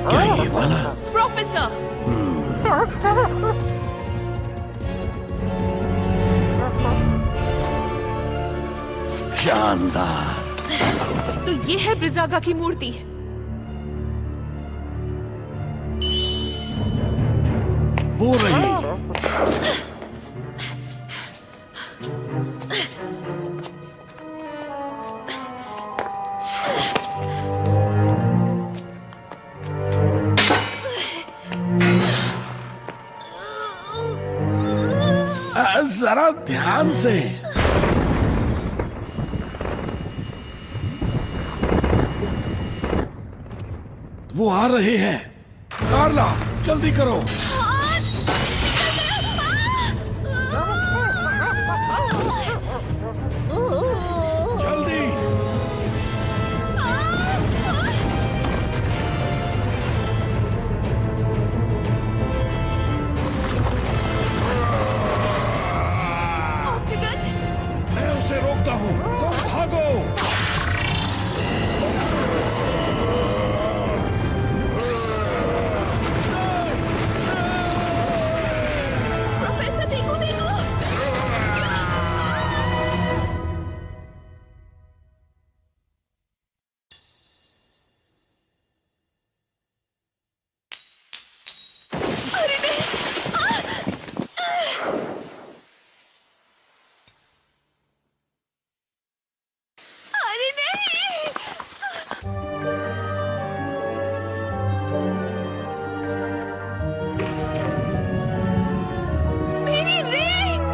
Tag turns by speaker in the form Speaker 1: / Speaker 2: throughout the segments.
Speaker 1: क्या ये वाला?
Speaker 2: प्रोफेसर,
Speaker 1: शानदार।
Speaker 2: तो ये है ब्रिजागा की मूर्ति।
Speaker 1: वो रही। जरा ध्यान से। वो आ रहे हैं। कार्ला, जल्दी करो। जल्दी। मैं उसे रोकता हूँ, तुम भागो।
Speaker 2: प्रोफेसर देखो देखो। अरे नहीं। अरे नहीं। मेरी रिंग।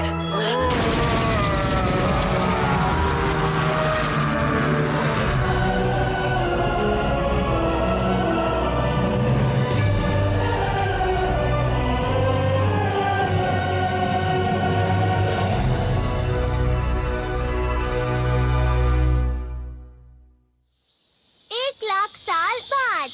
Speaker 3: एक लाख साल बाद।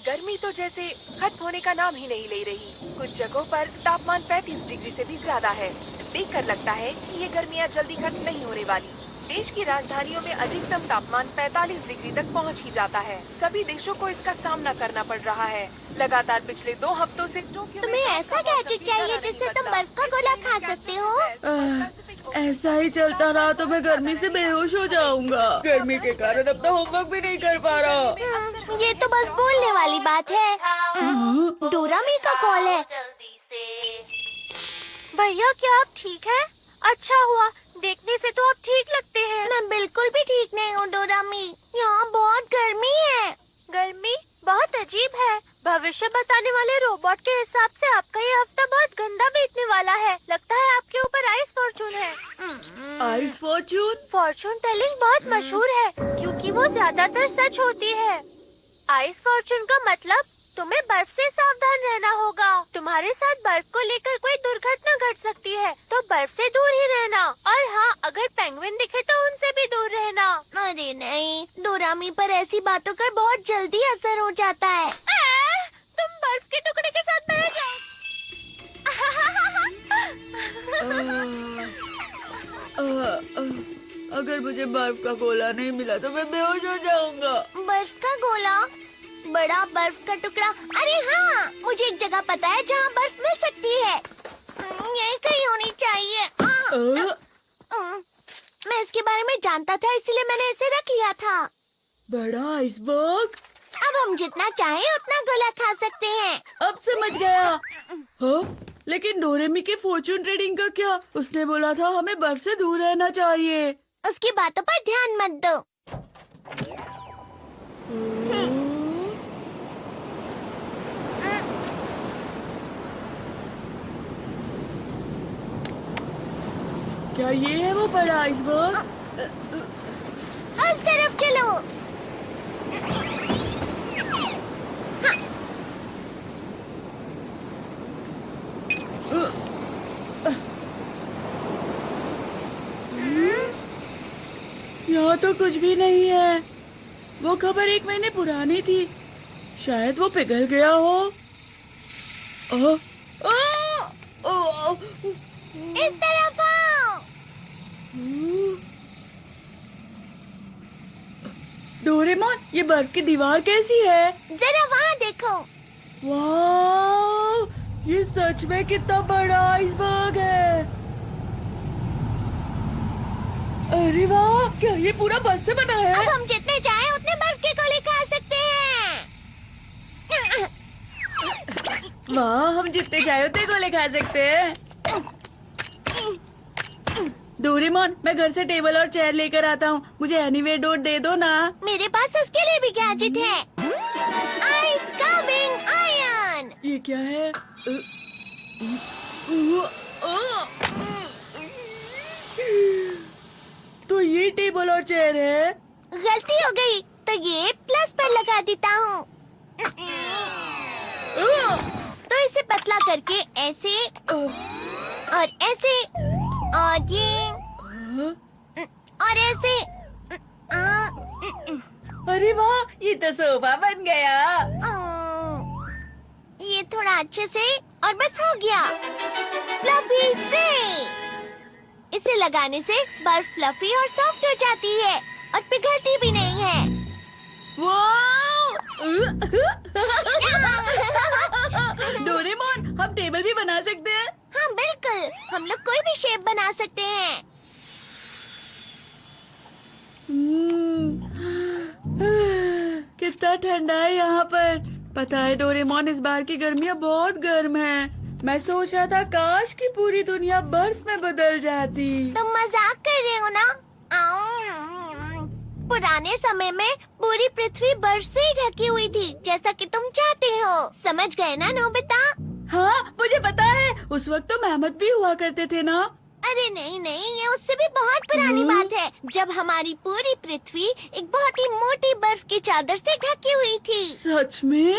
Speaker 4: गर्मी तो जैसे खत्म होने का नाम ही नहीं ले रही। कुछ जगहों पर तापमान 35 डिग्री से भी ज्यादा है। देखकर लगता है कि ये गर्मियाँ जल्दी खत्म नहीं होने वाली। देश की राजधानियों में अधिकतम तापमान 45 डिग्री तक पहुंच ही जाता है। सभी देशों को इसका सामना करना पड़ रहा है। लगातार पिछले 2 हफ्तों से टोक्यो में
Speaker 3: तुम्हें
Speaker 4: रात
Speaker 3: ऐसा
Speaker 4: का मौसम
Speaker 3: गैजेट
Speaker 4: भी
Speaker 3: चाहिए
Speaker 4: जरा नहीं
Speaker 3: जिससे तुम
Speaker 4: बदला।
Speaker 3: बर्फ का गोला खा सकते हो।
Speaker 5: ऐसा ही चलता रहा तो मैं गर्मी से बेहोश हो जाऊंगा। गर्मी के कारण अपना होमवर्क भी नहीं कर पा रहा।
Speaker 3: ये तो बस बोलने वाली बात है। डोरामी का कॉल है। भैया, क्या आप ठीक हैं? अच्छा हुआ, देखने से तो आप ठीक लगते हैं। मैं बिल्कुल भी ठीक नहीं हूँ डोरामी। यहाँ बहुत गर्मी है। गर्मी बहुत अजीब है। भविष्य बताने वाले रोबोट के हिसाब से आपका ये हफ्ता बहुत गंदा बीतने वाला है। लगता है आपके ऊपर आइस फॉर्चून है।
Speaker 5: Ice Fortune?
Speaker 3: फॉर्चून टेलिंग बहुत मशहूर है क्योंकि वो ज्यादातर सच होती है। आइस फॉर्चून का मतलब तुम्हें बर्फ से सावधान रहना होगा। तुम्हारे साथ बर्फ को लेकर कोई दुर्घटना घट सकती है, तो बर्फ से दूर ही रहना। और हाँ, अगर पेंगुइन दिखे तो उनसे भी दूर रहना। अरे नहीं, डोरामी पर ऐसी बातों का बहुत जल्दी असर हो जाता है। तुम बर्फ के टुकड़े के साथ बह जाओ।
Speaker 5: अगर मुझे बर्फ का गोला नहीं मिला तो मैं बेहोश हो जाऊंगा।
Speaker 3: बर्फ का गोला? बड़ा बर्फ का टुकड़ा? अरे हाँ, मुझे एक जगह पता है जहाँ बर्फ मिल सकती है। यही कहीं होनी चाहिए। मैं इसके बारे में जानता था, इसीलिए मैंने इसे रख लिया था।
Speaker 5: बड़ा आइसबर्ग?
Speaker 3: अब हम जितना चाहें उतना गोला खा सकते हैं।
Speaker 5: अब समझ गया। हाँ? लेकिन डोरेमी के फॉर्चून ट्रेडिंग का क्या? उसने बोला था हमें बर्फ से दूर रहना चाहिए।
Speaker 3: उसकी बातों पर ध्यान मत दो।
Speaker 5: क्या ये है वो बड़ा आइसबर्ग?
Speaker 3: उस तरफ चलो।
Speaker 5: यहाँ तो कुछ भी नहीं है। वो खबर 1 महीने पुरानी थी। शायद वो पिघल गया हो।
Speaker 3: इस तरफ आओ।
Speaker 5: डोरेमोन, ये बर्फ की दीवार कैसी है?
Speaker 3: जरा वहाँ देखो।
Speaker 5: वाह, ये सच में कितना बड़ा आइसबर्ग है। अरे वाह, क्या ये पूरा बर्फ से बना है?
Speaker 3: अब हम जितने चाहे उतने बर्फ के गोले खा सकते हैं।
Speaker 5: वाह, हम जितने चाहे उतने गोले खा सकते हैं। डोरेमोन, मैं घर से टेबल और चेयर लेकर आता हूँ, मुझे एनीवेयर डोर दे दो ना।
Speaker 3: मेरे पास उसके लिए भी गैजेट है। Ice coming iron.
Speaker 5: ये क्या है? तो ये टेबल और चेयर है।
Speaker 3: गलती हो गई, तो ये प्लस पर लगा देता हूँ। तो इसे पतला करके ऐसे और ऐसे और ये और ऐसे।
Speaker 5: अरे वाह, ये तो सोफा बन गया।
Speaker 3: ये थोड़ा अच्छे से और बस हो गया। फ्लफी से इसे लगाने से बर्फ फ्लफी और सॉफ्ट हो जाती है और पिघलती भी नहीं है।
Speaker 5: डोरेमोन, हम टेबल भी बना सकते हैं।
Speaker 3: हाँ बिल्कुल, हम लोग कोई भी शेप बना सकते हैं।
Speaker 5: कितना ठंडा है यहाँ पर। पता है डोरेमोन, इस बार की गर्मियाँ बहुत गर्म हैं। मैं सोच रहा था काश कि पूरी दुनिया बर्फ में बदल जाती।
Speaker 3: तुम मजाक कर रहे हो ना? पुराने समय में पूरी पृथ्वी बर्फ से ही ढकी हुई थी, जैसा कि तुम चाहते हो। समझ गए ना नोबिता?
Speaker 5: हाँ, मुझे पता है। उस वक्त तो मेहमत भी हुआ करते थे ना।
Speaker 3: अरे नहीं नहीं, ये उससे भी बहुत पुरानी बात है, जब हमारी पूरी पृथ्वी एक बहुत ही मोटी बर्फ की चादर से ढकी हुई थी।
Speaker 5: सच में?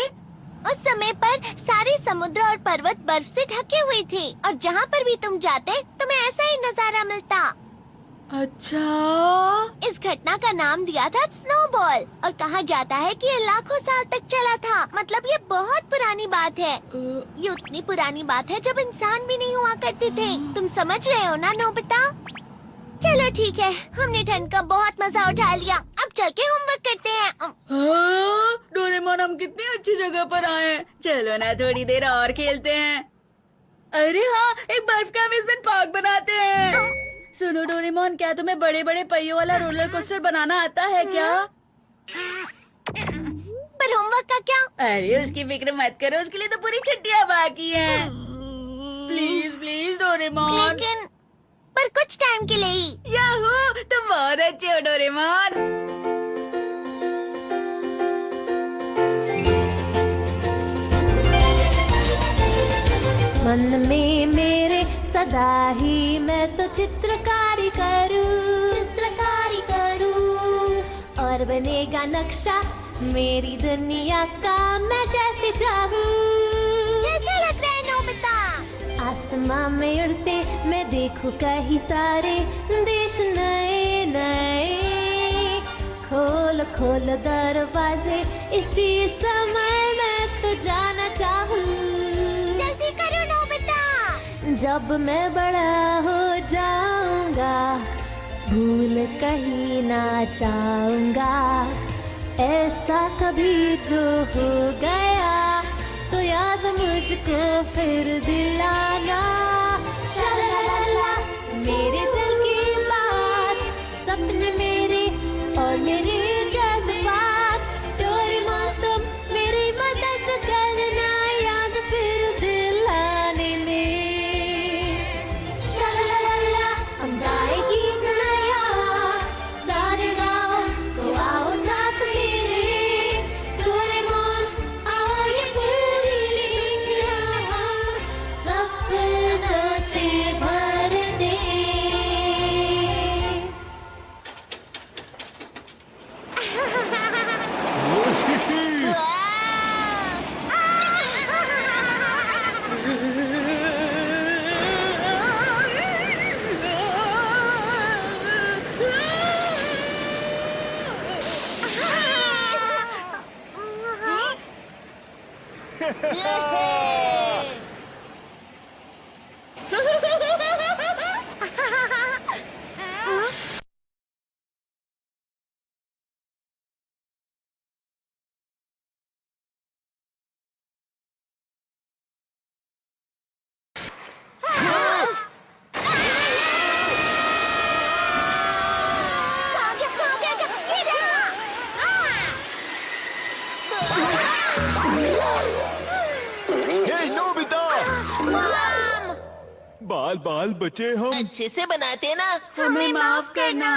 Speaker 3: उस समय पर सारे समुद्र और पर्वत बर्फ से ढके हुए थे और जहाँ पर भी तुम जाते तुम्हें ऐसा ही नजारा मिलता।
Speaker 5: अच्छा।
Speaker 3: इस घटना का नाम दिया था स्नोबॉल और कहा जाता है कि ये लाखों साल तक चला था। मतलब ये बहुत पुरानी बात है। ये उतनी पुरानी बात है जब इंसान भी नहीं हुआ करते थे। तुम समझ रहे हो ना नोबिता? चलो ठीक है, हमने ठंड का बहुत मजा उठा लिया। अब चल के होमवर्क करते हैं।
Speaker 5: डोरेमोन, हम कितनी अच्छी जगह पर आए हैं। चलो ना थोड़ी देर और खेलते हैं। अरे हाँ, एक बर्फ का अम्यूजमेंट पार्क बनाते हैं। सुनो डोरेमोन, क्या तुम्हें बड़े बड़े पहियों वाला रोलर कोस्टर बनाना आता है क्या?
Speaker 3: पर होमवर्क का क्या?
Speaker 5: अरे उसकी फिक्र मत करो, उसके लिए तो पूरी छुट्टियाँ बाकी हैं। Please please Doraemon.
Speaker 3: लेकिन पर कुछ टाइम के लिए ही।
Speaker 5: याहू, तुम बहुत अच्छे हो डोरेमोन।
Speaker 2: मन में मेरे सदा ही मैं तो चित्रकारी करूं और बनेगा नक्शा मेरी दुनिया का मैं जैसे चाहूं।
Speaker 3: कैसा लग रहा है नोबिता?
Speaker 2: आसमां में उड़ते मैं देखूं कहीं सारे देश नए नए। खोल खोल दरवाजे इसी समय मैं तो जाना चाहूं।
Speaker 3: जल्दी करो नोबिता।
Speaker 2: जब मैं बड़ा हो जाऊंगा भूल कहीं ना जाऊंगा। ऐसा कभी जो हो गया तो याद मुझको फिर दिलाना। शालाला मेरे दिल की बात, सपने मेरे और मेरे जज्बात। डोरेमोन तुम मेरी मदद करना याद फिर दिलाने में। शालाला हम गाएगी नया सारे गाँव तो आओ साथ मेरे। डोरेमोन आओ ये पूरी दुनिया हम सपनों से भर दे।
Speaker 6: बाल बाल बचे हम।
Speaker 7: अच्छे से बनाते ना।
Speaker 5: हमें माफ करना।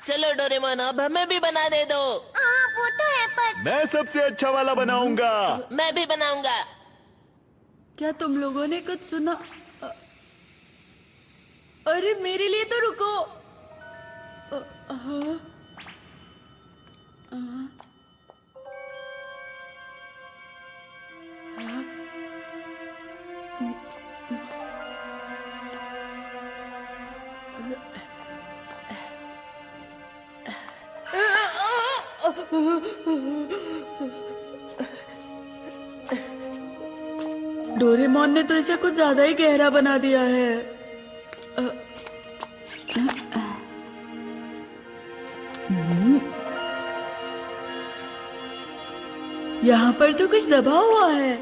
Speaker 7: चलो डोरेमोन, अब हमें भी बना दे दो।
Speaker 3: हाँ वो तो है, पर
Speaker 6: मैं सबसे अच्छा वाला बनाऊंगा।
Speaker 7: मैं भी बनाऊंगा।
Speaker 5: क्या तुम लोगों ने कुछ सुना? अरे मेरे लिए तो रुको। हाँ। डोरेमोन ने तो इसे कुछ ज्यादा ही गहरा बना दिया है। यहाँ पर तो कुछ दबा हुआ है।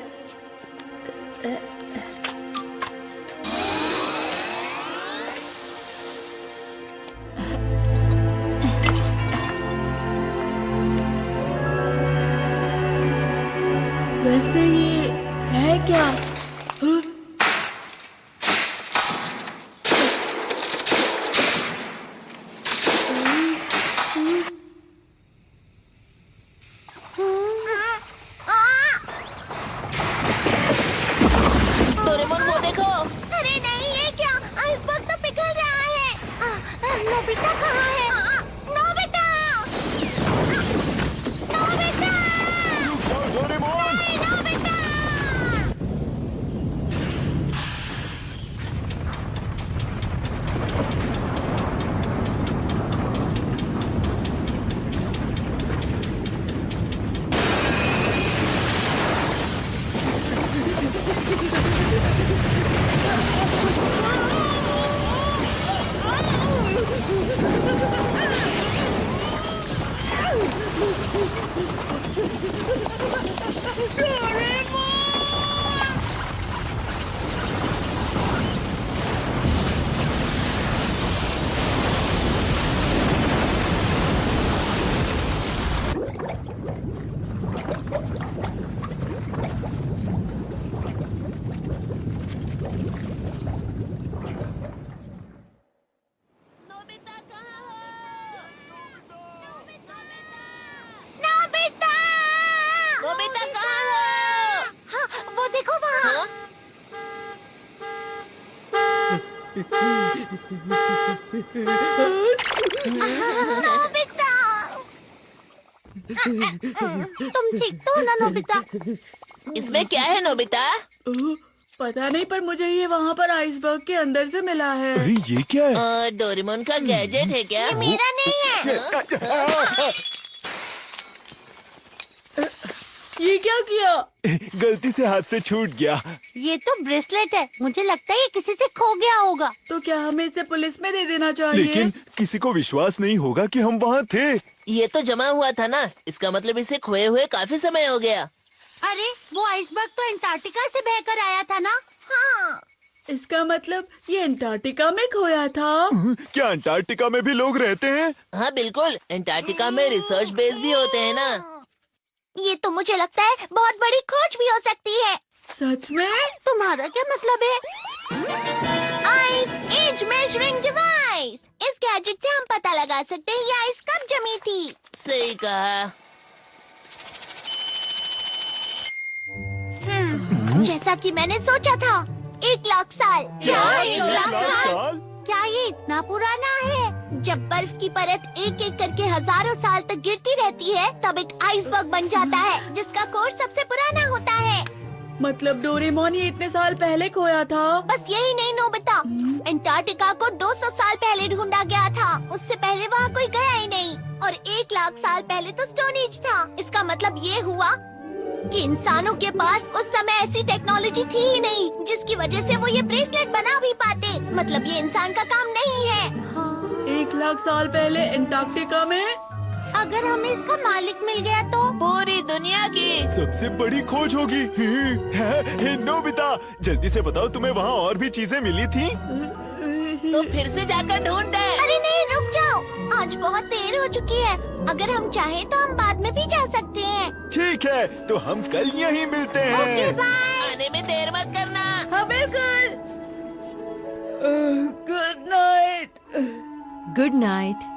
Speaker 5: वैसे ये है क्या?
Speaker 7: डोरेमोन वो देखो।
Speaker 3: अरे नहीं, ये क्या? आइसबर्ग तो पिघल रहा है। नोबिता कहाँ है? नोबिता! नोबिता!
Speaker 6: रुक जाओ डोरेमोन।
Speaker 3: नोबिता! नोबिता कहाँ हो? नोबिता!
Speaker 7: नोबिता कहाँ हो?
Speaker 3: हाँ, वो देखो वहाँ।
Speaker 7: हाँ?
Speaker 3: नोबिता! तुम ठीक तो हो ना नोबिता?
Speaker 7: इसमें क्या है नोबिता?
Speaker 5: पता नहीं, पर मुझे ये वहाँ पर आइसबर्ग के अंदर से मिला है।
Speaker 6: अरे ये क्या है?
Speaker 7: डोरेमोन का गैजेट है क्या?
Speaker 3: ये मेरा नहीं है।
Speaker 5: ये क्या किया?
Speaker 6: गलती से हाथ से छूट गया।
Speaker 3: ये तो ब्रेसलेट है। मुझे लगता है ये किसी से खो गया होगा।
Speaker 5: तो क्या हमें इसे पुलिस में दे देना चाहिए?
Speaker 6: लेकिन किसी को विश्वास नहीं होगा कि हम वहाँ थे।
Speaker 7: ये तो जमा हुआ था ना, इसका मतलब इसे खोए हुए काफी समय हो गया।
Speaker 3: अरे वो आइसबर्ग तो अंटार्कटिका से बहकर आया था ना? हाँ।
Speaker 5: इसका मतलब ये अंटार्कटिका में खोया था।
Speaker 6: क्या अंटार्कटिका में भी लोग रहते हैं?
Speaker 7: हाँ बिल्कुल, अंटार्कटिका में रिसर्च बेस भी होते हैं ना।
Speaker 3: ये तो मुझे लगता है बहुत बड़ी खोज भी हो सकती है।
Speaker 5: सच में?
Speaker 3: तुम्हारा क्या मतलब है? Ice age measuring device. इस गैजेट से हम पता लगा सकते हैं ये आइस कब जमी थी।
Speaker 7: सही कहा।
Speaker 3: जैसा कि मैंने सोचा था, 1 लाख साल।
Speaker 6: क्या?
Speaker 3: 1 लाख साल? क्या ये इतना पुराना है? जब बर्फ की परत एक एक करके हजारों साल तक गिरती रहती है, तब एक आइसबर्ग बन जाता है, जिसका कोर सबसे पुराना होता है।
Speaker 5: मतलब डोरेमोन ये इतने साल पहले खोया था?
Speaker 3: बस यही नहीं नोबिता, अंटार्कटिका को 200 साल पहले ढूंढा गया था। उससे पहले वहाँ कोई गया ही नहीं। और 1 लाख साल पहले तो स्टोन एज था। इसका मतलब ये हुआ कि इंसानों के पास उस समय ऐसी टेक्नोलॉजी थी ही नहीं, जिसकी वजह से वो ये ब्रेसलेट बना भी पाते। मतलब ये इंसान का काम नहीं है।
Speaker 5: 1 लाख साल पहले अंटार्कटिका में?
Speaker 3: अगर हमें इसका मालिक मिल गया तो?
Speaker 7: पूरी दुनिया की
Speaker 6: सबसे बड़ी खोज होगी। नोबिता, जल्दी से बताओ, तुम्हें वहाँ और भी चीजें मिली थी?
Speaker 7: तो फिर से जाकर ढूंढ दे।
Speaker 3: अरे नहीं, रुक जाओ, आज बहुत देर हो चुकी है। अगर हम चाहें तो हम बाद में भी जा सकते हैं।
Speaker 6: ठीक है, तो हम कल यहीं मिलते
Speaker 3: ओके
Speaker 6: हैं।
Speaker 3: बाय।
Speaker 7: आने में देर मत करना।
Speaker 5: हाँ बिल्कुल।
Speaker 8: Good night.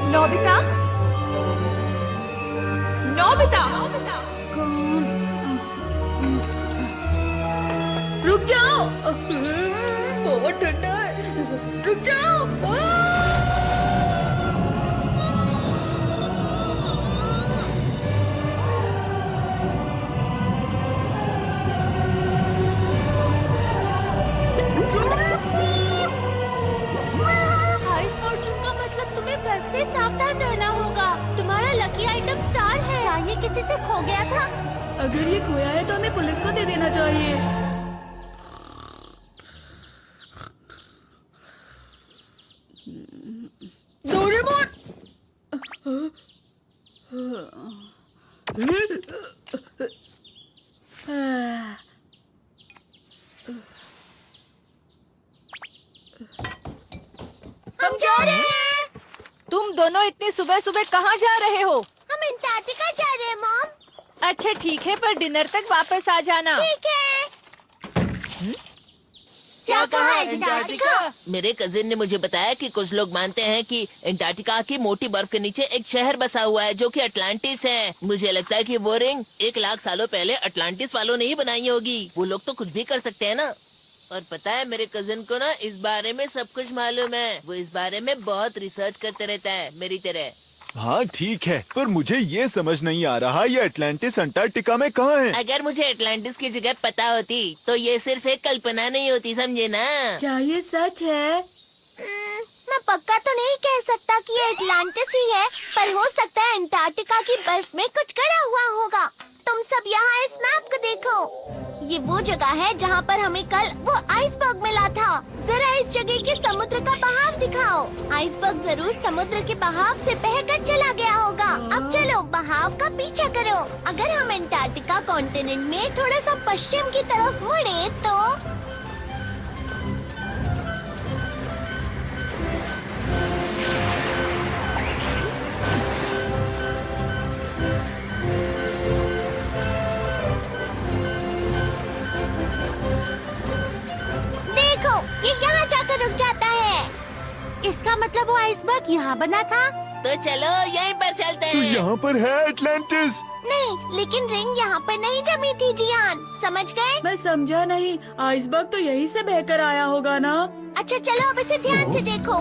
Speaker 4: नोबिता, नोबिता,
Speaker 5: रुक जाओ, बहुत ठंडा है, रुक जाओ।
Speaker 3: आइस फॉर्चून का मतलब तुम्हें बर्फ से सावधान रहना होगा। तुम्हारा लकी आइटम स्टार है। क्या ये किसी से खो गया था?
Speaker 5: अगर ये खोया है तो हमें पुलिस को दे देना चाहिए। डोरेमोन!
Speaker 3: हम जा रहे हैं।
Speaker 8: तुम दोनों इतनी सुबह सुबह कहाँ जा रहे हो?
Speaker 3: हम अंटार्कटिका जा रहे हैं मॉम।
Speaker 8: अच्छा ठीक है, पर डिनर तक वापस आ जाना।
Speaker 3: ठीक है। क्या कहा अंटार्कटिका?
Speaker 7: मेरे कजिन ने मुझे बताया कि कुछ लोग मानते हैं कि अंटार्कटिका की मोटी बर्फ के नीचे एक शहर बसा हुआ है जो कि अटलांटिस है। मुझे लगता है कि वो रिंग 1 लाख सालों पहले अटलांटिस वालों ने ही बनाई होगी। वो लोग तो कुछ भी कर सकते हैं ना। और पता है मेरे कजिन को ना इस बारे में सब कुछ मालूम है। वो इस बारे में बहुत रिसर्च करते रहता है मेरी तरह।
Speaker 6: हाँ ठीक है, पर मुझे ये समझ नहीं आ रहा ये अटलांटिस अंटार्कटिका में कहाँ है?
Speaker 7: अगर मुझे अटलांटिस की जगह पता होती तो ये सिर्फ एक कल्पना नहीं होती, समझे ना।
Speaker 5: क्या ये सच है?
Speaker 3: मैं पक्का तो नहीं कह सकता कि ये अटलांटिस ही है, पर हो सकता है अंटार्कटिका की बर्फ में कुछ गड़ा हुआ होगा। तुम सब यहाँ इस मैप को देखो। ये वो जगह है जहाँ पर हमें कल वो आइसबर्ग मिला था। जरा इस जगह के समुद्र का बहाव दिखाओ। आइसबर्ग जरूर समुद्र के बहाव से बहकर चला गया होगा। अब चलो बहाव का पीछा करो। अगर हम अंटार्कटिका कॉन्टिनेंट में थोड़ा सा पश्चिम की तरफ मुड़े तो ये यहाँ जाकर रुक जाता है। इसका मतलब वो आइसबर्ग यहाँ बना था।
Speaker 7: तो चलो यहीं पर चलते
Speaker 6: तो
Speaker 7: हैं।
Speaker 6: यहाँ पर है अटलांटिस।
Speaker 3: नहीं, लेकिन रिंग यहाँ पर नहीं जमी थी जियान, समझ गए?
Speaker 5: मैं समझा नहीं। आइसबर्ग तो यहीं से बहकर आया होगा ना?
Speaker 3: अच्छा चलो अब इसे ध्यान से देखो।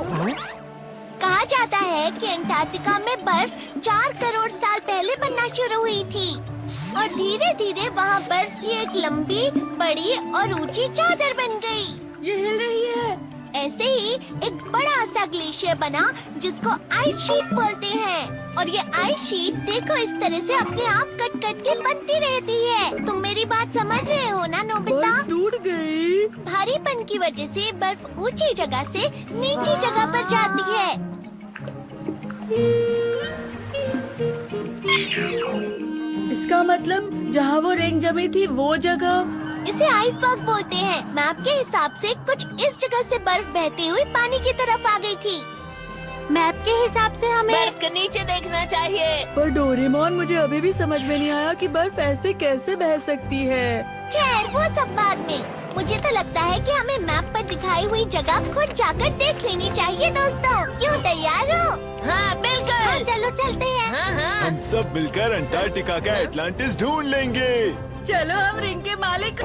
Speaker 3: कहा जाता है कि अंटार्कटिका में बर्फ 4 करोड़ साल पहले बनना शुरू हुई थी और धीरे धीरे वहाँ बर्फ की एक लंबी, बड़ी और ऊंची चादर बन गई।
Speaker 5: ये हिल रही है।
Speaker 3: ऐसे ही एक बड़ा सा ग्लेशियर बना जिसको आइस शीट बोलते हैं। और ये आइस शीट देखो इस तरह से अपने आप कट कट के बनती रहती है। तुम मेरी बात समझ रहे हो ना नोबिता?
Speaker 5: बर्फ टूट गई।
Speaker 3: भारीपन की वजह से बर्फ ऊंची जगह से नीची जगह पर जाती है।
Speaker 5: इसका मतलब जहाँ वो रिंग जमी थी वो जगह।
Speaker 3: इसे आइसबर्ग बोलते हैं। मैप के हिसाब से कुछ इस जगह से बर्फ बहती हुई पानी की तरफ आ गई थी। मैप के हिसाब से हमें
Speaker 7: बर्फ के नीचे देखना चाहिए।
Speaker 5: पर डोरेमोन मुझे अभी भी समझ में नहीं आया कि बर्फ ऐसे कैसे बह सकती है।
Speaker 3: खैर वो सब बाद में। मुझे तो लगता है कि हमें मैप पर दिखाई हुई जगह खुद जाकर देख लेनी चाहिए दोस्तों। क्यों, तैयार हो?
Speaker 7: हाँ बिल्कुल।
Speaker 3: हाँ, चलो चलते हैं।
Speaker 7: हाँ हाँ।
Speaker 6: हम सब मिलकर अंटार्कटिका का अटलांटिस ढूंढ लेंगे।
Speaker 5: चलो हम रिंग के मालिक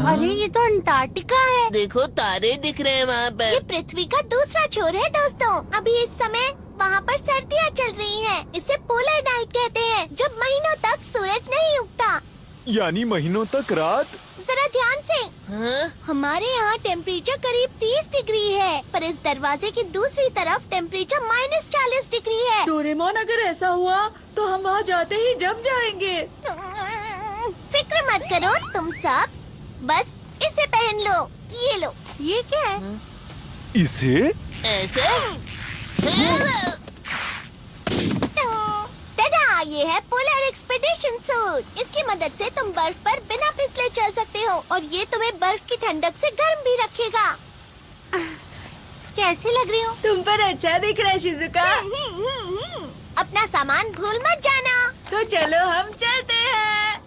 Speaker 3: अरे ये तो अंटार्कटिका है।
Speaker 7: देखो तारे दिख रहे हैं वहाँ
Speaker 3: ये
Speaker 7: पर।
Speaker 3: पृथ्वी का दूसरा छोर है दोस्तों। अभी इस समय वहाँ पर सर्दियाँ चल रही हैं। इसे पोलर नाइट कहते हैं, जब महीनों तक सूरज नहीं उगता।
Speaker 6: यानी महीनों तक रात।
Speaker 3: जरा ध्यान से।
Speaker 7: हाँ?
Speaker 3: हमारे यहाँ टेम्परेचर करीब 30 डिग्री है, पर इस दरवाजे की दूसरी तरफ टेम्परेचर -40 डिग्री है।
Speaker 5: डोरेमोन, अगर ऐसा हुआ तो हम वहाँ जाते ही जम जाएंगे।
Speaker 3: फिक्र मत करो तुम सब, बस इसे पहन लो। ये लो। ये क्या है?
Speaker 6: इसे?
Speaker 7: ऐसे?
Speaker 3: टडा, ये है पोलर एक्सपेडिशन सूट। इसकी मदद से तुम बर्फ पर बिना फिसले चल सकते हो और ये तुम्हें बर्फ की ठंडक से गर्म भी रखेगा। कैसी लग रही हूँ?
Speaker 5: तुम पर अच्छा दिख रहा है शिजुका।
Speaker 3: अपना सामान भूल मत जाना।
Speaker 5: तो चलो हम चलते हैं।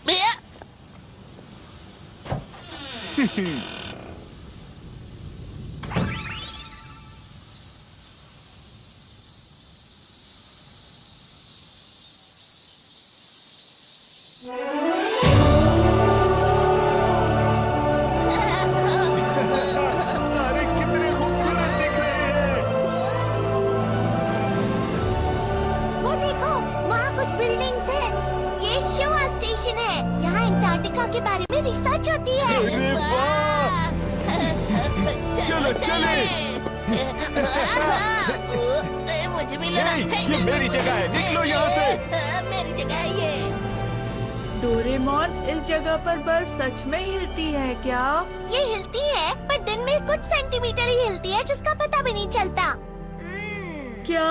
Speaker 7: भैया,
Speaker 6: अरे कितने खूबसूरत दिख रहे हैं।
Speaker 3: वो देखो, वहाँ कुछ बिल्डिंग्स हैं। ये शिवा स्टेशन है। यहाँ अंटार्कटिका के बारे में रिसर्च होती है।
Speaker 6: अरे वाह! चलो चले।
Speaker 7: मुझे भी
Speaker 6: ये मेरी जगह है, निकलो यहाँ से।
Speaker 7: मेरी जगह है ये।
Speaker 5: डोरेमोन, इस जगह पर बर्फ सच में हिलती है क्या?
Speaker 3: ये हिलती है, पर दिन में कुछ सेंटीमीटर ही हिलती है, जिसका पता भी नहीं चलता।
Speaker 5: क्या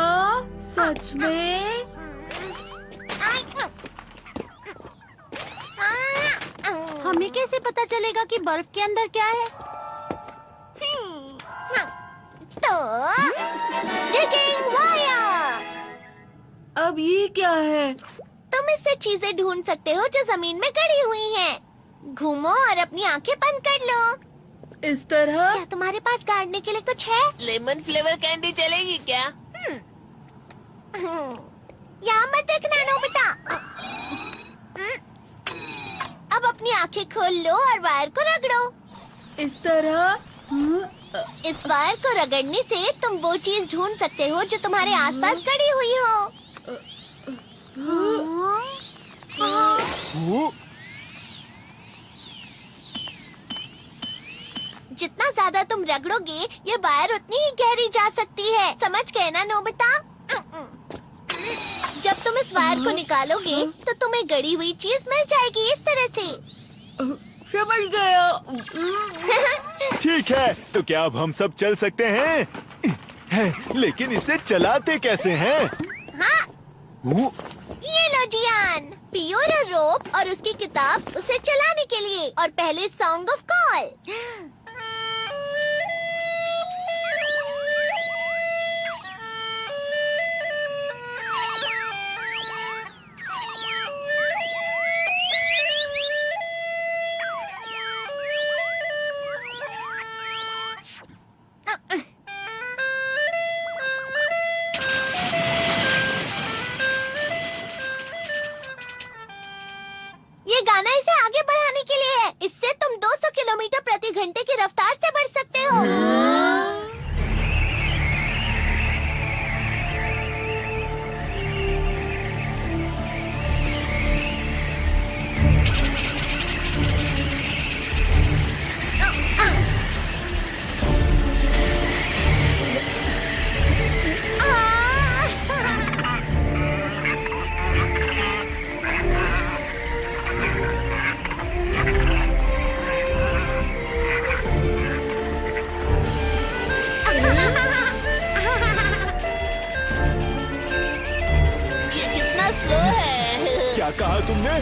Speaker 5: सच में?
Speaker 3: हमें कैसे पता चलेगा कि बर्फ के अंदर क्या है? तो डिगिंग वायर।
Speaker 5: अब ये क्या है?
Speaker 3: तुम इससे चीजें ढूंढ सकते हो जो जमीन में गड़ी हुई हैं। घूमो और अपनी आंखें बंद कर लो।
Speaker 5: इस तरह?
Speaker 3: क्या तुम्हारे पास गाड़ने के लिए कुछ है?
Speaker 7: लेमन फ्लेवर कैंडी चलेगी क्या?
Speaker 3: यहाँ मत देखना नोबिता। अब अपनी आंखें खोल लो और वायर को रगड़ो।
Speaker 5: इस तरह?
Speaker 3: इस वायर को रगड़ने से तुम वो चीज ढूंढ सकते हो जो तुम्हारे आसपास गड़ी हुई हो।
Speaker 6: वो
Speaker 3: जितना ज्यादा तुम रगड़ोगे, ये वायर उतनी ही गहरी जा सकती है। समझ गए ना नोबिता? जब तुम इस वायर को निकालोगे, तो तुम्हें गड़ी हुई चीज मिल जाएगी इस तरह से।
Speaker 5: समझ गया।
Speaker 6: ठीक है, तो क्या अब हम सब चल सकते हैं? लेकिन इसे चलाते कैसे हैं?
Speaker 3: हाँ,
Speaker 6: वो
Speaker 3: ये लो जियान, पियोरो रोप और उसकी किताब उसे चलाने के लिए। और पहले सॉन्ग ऑफ कॉल। ये गाना इसे आगे बढ़ाने के लिए है। इससे तुम 200 किलोमीटर प्रति घंटे की रफ्तार से बढ़ सकते हो।
Speaker 7: ये कितना स्लो है।
Speaker 6: क्या कहा तुमने?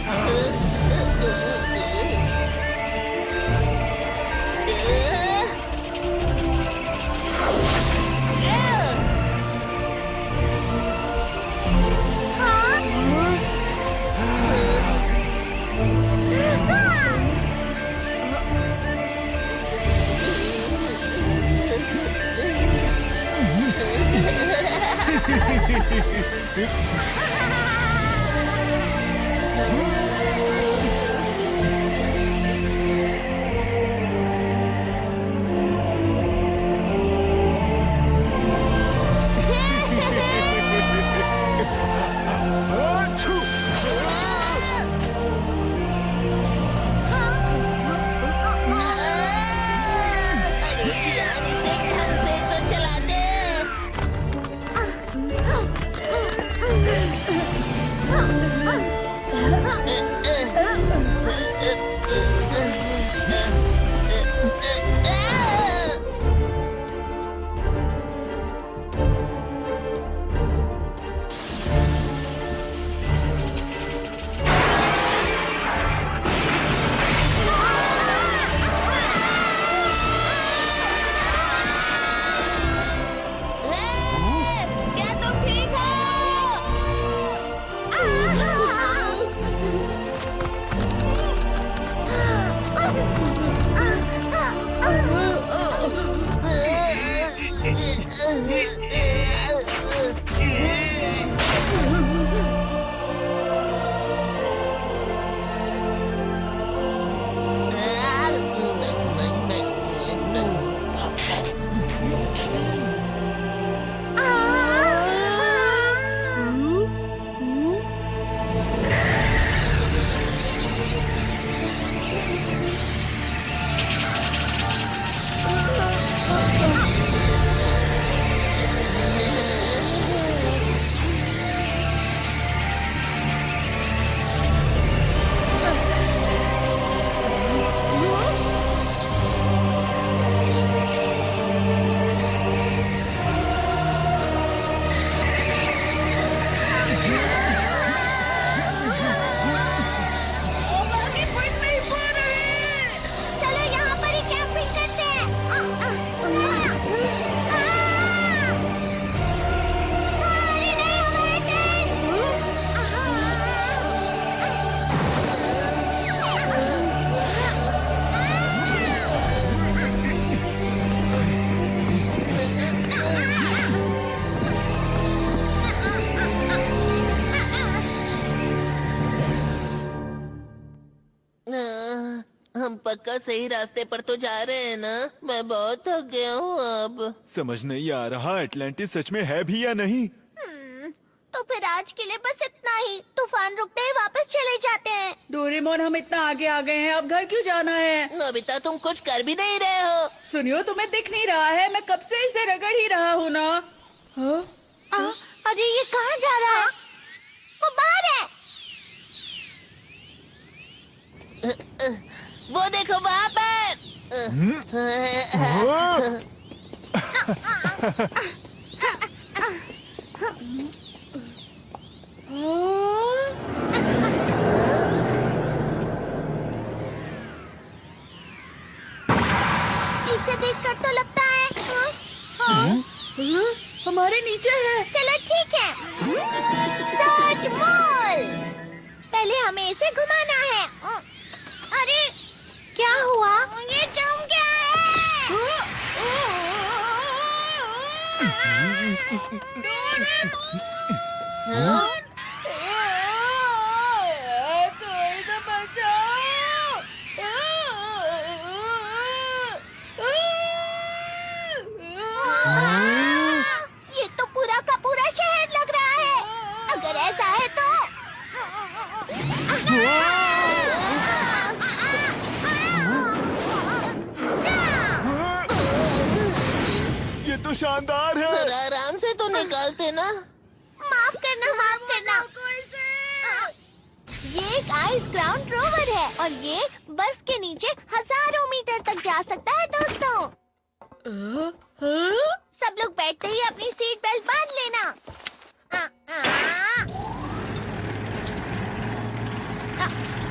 Speaker 7: हम पक्का सही रास्ते पर तो जा रहे हैं ना? मैं बहुत थक गया हूँ अब।
Speaker 6: समझ नहीं आ रहा एटलांटिस सच में है भी या नहीं।
Speaker 3: तो फिर आज के लिए बस इतना ही। तूफान रुकते ही वापस चले जाते हैं।
Speaker 5: डोरेमोन, हम इतना आगे आ गए हैं, अब घर क्यों जाना है?
Speaker 7: नोबिता, तुम कुछ कर भी नहीं रहे हो।
Speaker 5: सुनियो, तुम्हें दिख नहीं रहा है? मैं कब से इसे रगड़ ही रहा हूँ ना। हाँ?
Speaker 3: अरे ये कहाँ जा रहा है? वो बाहर है।
Speaker 7: वो देखो वहाँ पर।
Speaker 3: इसे देखकर तो लगता है
Speaker 5: हमारे नीचे है।
Speaker 3: चलो ठीक है। Search mall. पहले हमें इसे घुमाना है। अरे क्या हुआ? ये जम गया ये तो पूरा का पूरा शहर लग रहा है। अगर ऐसा है तो
Speaker 6: ये तो शानदार है।
Speaker 7: जरा आराम से तो निकालते ना।
Speaker 3: माफ करना, माफ करना। ये एक आइस ग्राउंड रोवर है और ये बर्फ के नीचे हजारों मीटर तक जा सकता है दोस्तों। सब लोग बैठते ही अपनी सीट बेल्ट बांध लेना।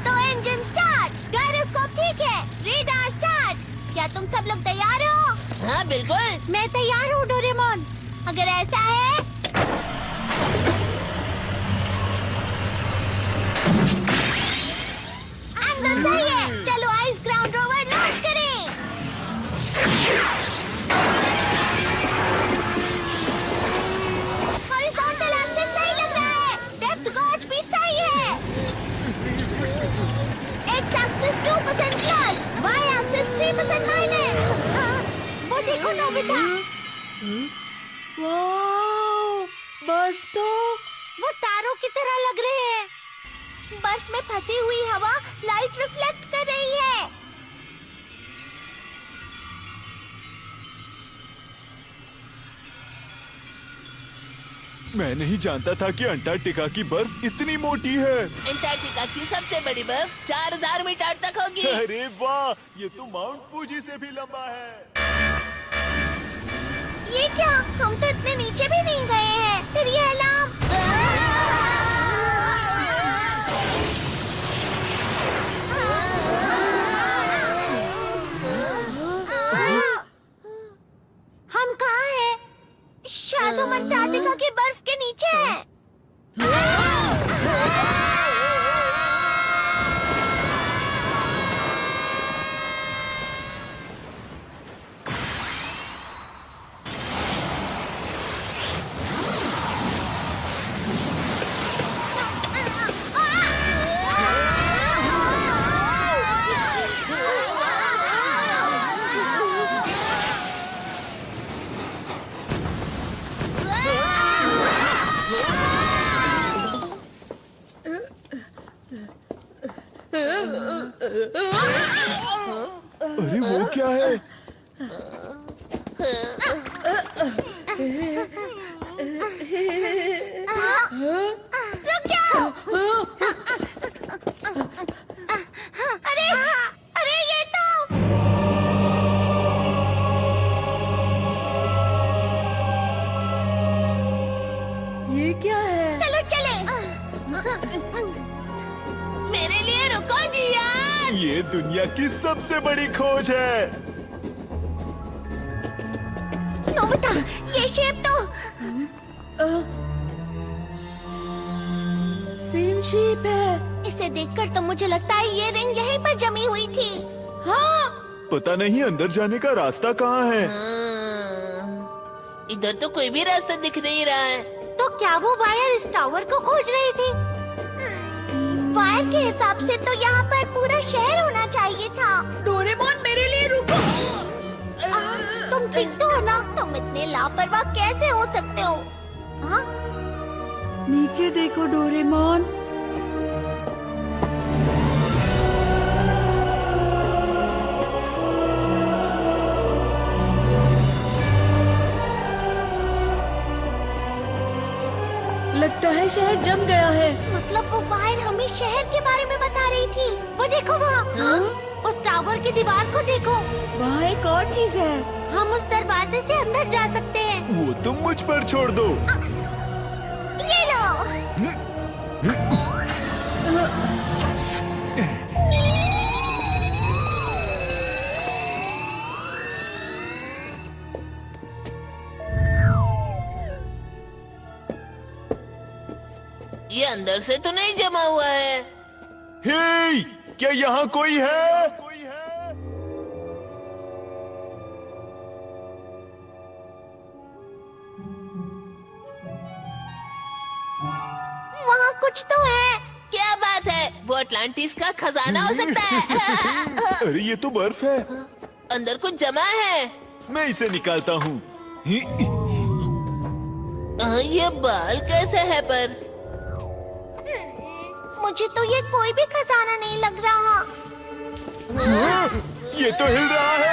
Speaker 3: तो इंजन स्टार्ट, गायरोस्कोप ठीक है, रेडार स्टार्ट। क्या तुम सब लोग तैयार हो?
Speaker 7: हाँ बिल्कुल।
Speaker 3: मैं तैयार हूँ डोरेमोन। अगर ऐसा है एंगल सही है। चलो आइस ग्राउंड रोवर लॉन्च करें। हॉरिजॉन्टल एक्सिस सही लग रहा है। डेप्थ गॉज भी सही है। X axis 2% plus, Y axis 3% minus. वो देखो नोबिता।
Speaker 5: वाओ, बर्फ तो
Speaker 3: वो तारों की तरह लग रहे हैं। बर्फ में फंसी हुई हवा लाइट रिफ्लेक्ट कर रही है।
Speaker 6: मैं नहीं जानता था कि अंटार्कटिका की बर्फ इतनी मोटी है।
Speaker 7: अंटार्कटिका की सबसे बड़ी बर्फ 4000 मीटर तक होगी।
Speaker 6: अरे वाह, ये तो माउंट फूजी से भी लंबा है।
Speaker 3: ये क्या? हम तो इतने नीचे भी नहीं गए हैं। फिर ये अलार्म। हम कहाँ हैं? शायद हम अंटार्कटिका की बर्फ के नीचे हैं।
Speaker 6: अरे वो क्या है?
Speaker 3: रुक जाओ। अरे अरे ये तो
Speaker 5: ये क्या है?
Speaker 3: चलो चले।
Speaker 7: मेरे लिए रुको जी यार।
Speaker 6: ये दुनिया की सबसे बड़ी खोज है।
Speaker 3: नोबिता, ये शेप तो
Speaker 5: सेम शेप है।
Speaker 3: इसे देखकर तो मुझे लगता है ये रिंग यहीं पर जमी हुई थी।
Speaker 5: हाँ,
Speaker 6: पता नहीं अंदर जाने का रास्ता कहाँ है।
Speaker 7: इधर तो कोई भी रास्ता दिख नहीं रहा है।
Speaker 3: तो क्या वो वायर इस टावर को खोज रही थी? वायर के हिसाब से तो यहाँ पर पूरा शहर होना चाहिए था। लापरवाह कैसे हो सकते हो? हाँ?
Speaker 5: नीचे देखो डोरेमोन। लगता है शहर जम गया है।
Speaker 3: मतलब वो बाहर हमें शहर के बारे में बता रही थी। वो देखो वहाँ।
Speaker 5: हाँ?
Speaker 3: उस टावर की दीवार को देखो।
Speaker 5: वहाँ एक और चीज है।
Speaker 3: हम उस दरवाजे से अंदर जा सकते हैं।
Speaker 6: वो तुम मुझ पर छोड़ दो।
Speaker 3: ये लो।
Speaker 7: ये अंदर से तो नहीं जमा हुआ है।
Speaker 6: हे, क्या यहाँ कोई है?
Speaker 3: वहाँ कुछ तो है।
Speaker 7: क्या बात है? वो अटलांटिस का खजाना हो सकता है।
Speaker 6: अरे ये तो बर्फ है।
Speaker 7: अंदर कुछ जमा है।
Speaker 6: मैं इसे निकालता हूँ।
Speaker 7: ये बाल कैसे है पर?
Speaker 3: मुझे तो ये कोई भी खजाना नहीं लग रहा।
Speaker 6: ये तो हिल रहा है।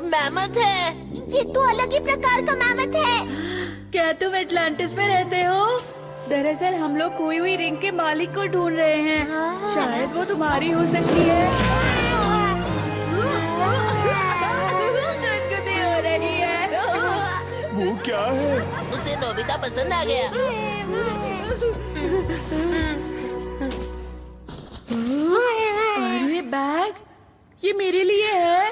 Speaker 7: मैमथ है।
Speaker 3: ये तो अलग ही प्रकार का मैमथ है।
Speaker 5: क्या तुम एटलांटिस में रहते हो? दरअसल हम लोग खोई हुई रिंग के मालिक को ढूंढ रहे हैं। शायद वो तुम्हारी हो सकती है। गुदगुदी हो रही है।
Speaker 6: वो क्या है?
Speaker 7: उसे नोबिता पसंद आ गया।
Speaker 5: अरे बैग, ये मेरे लिए है।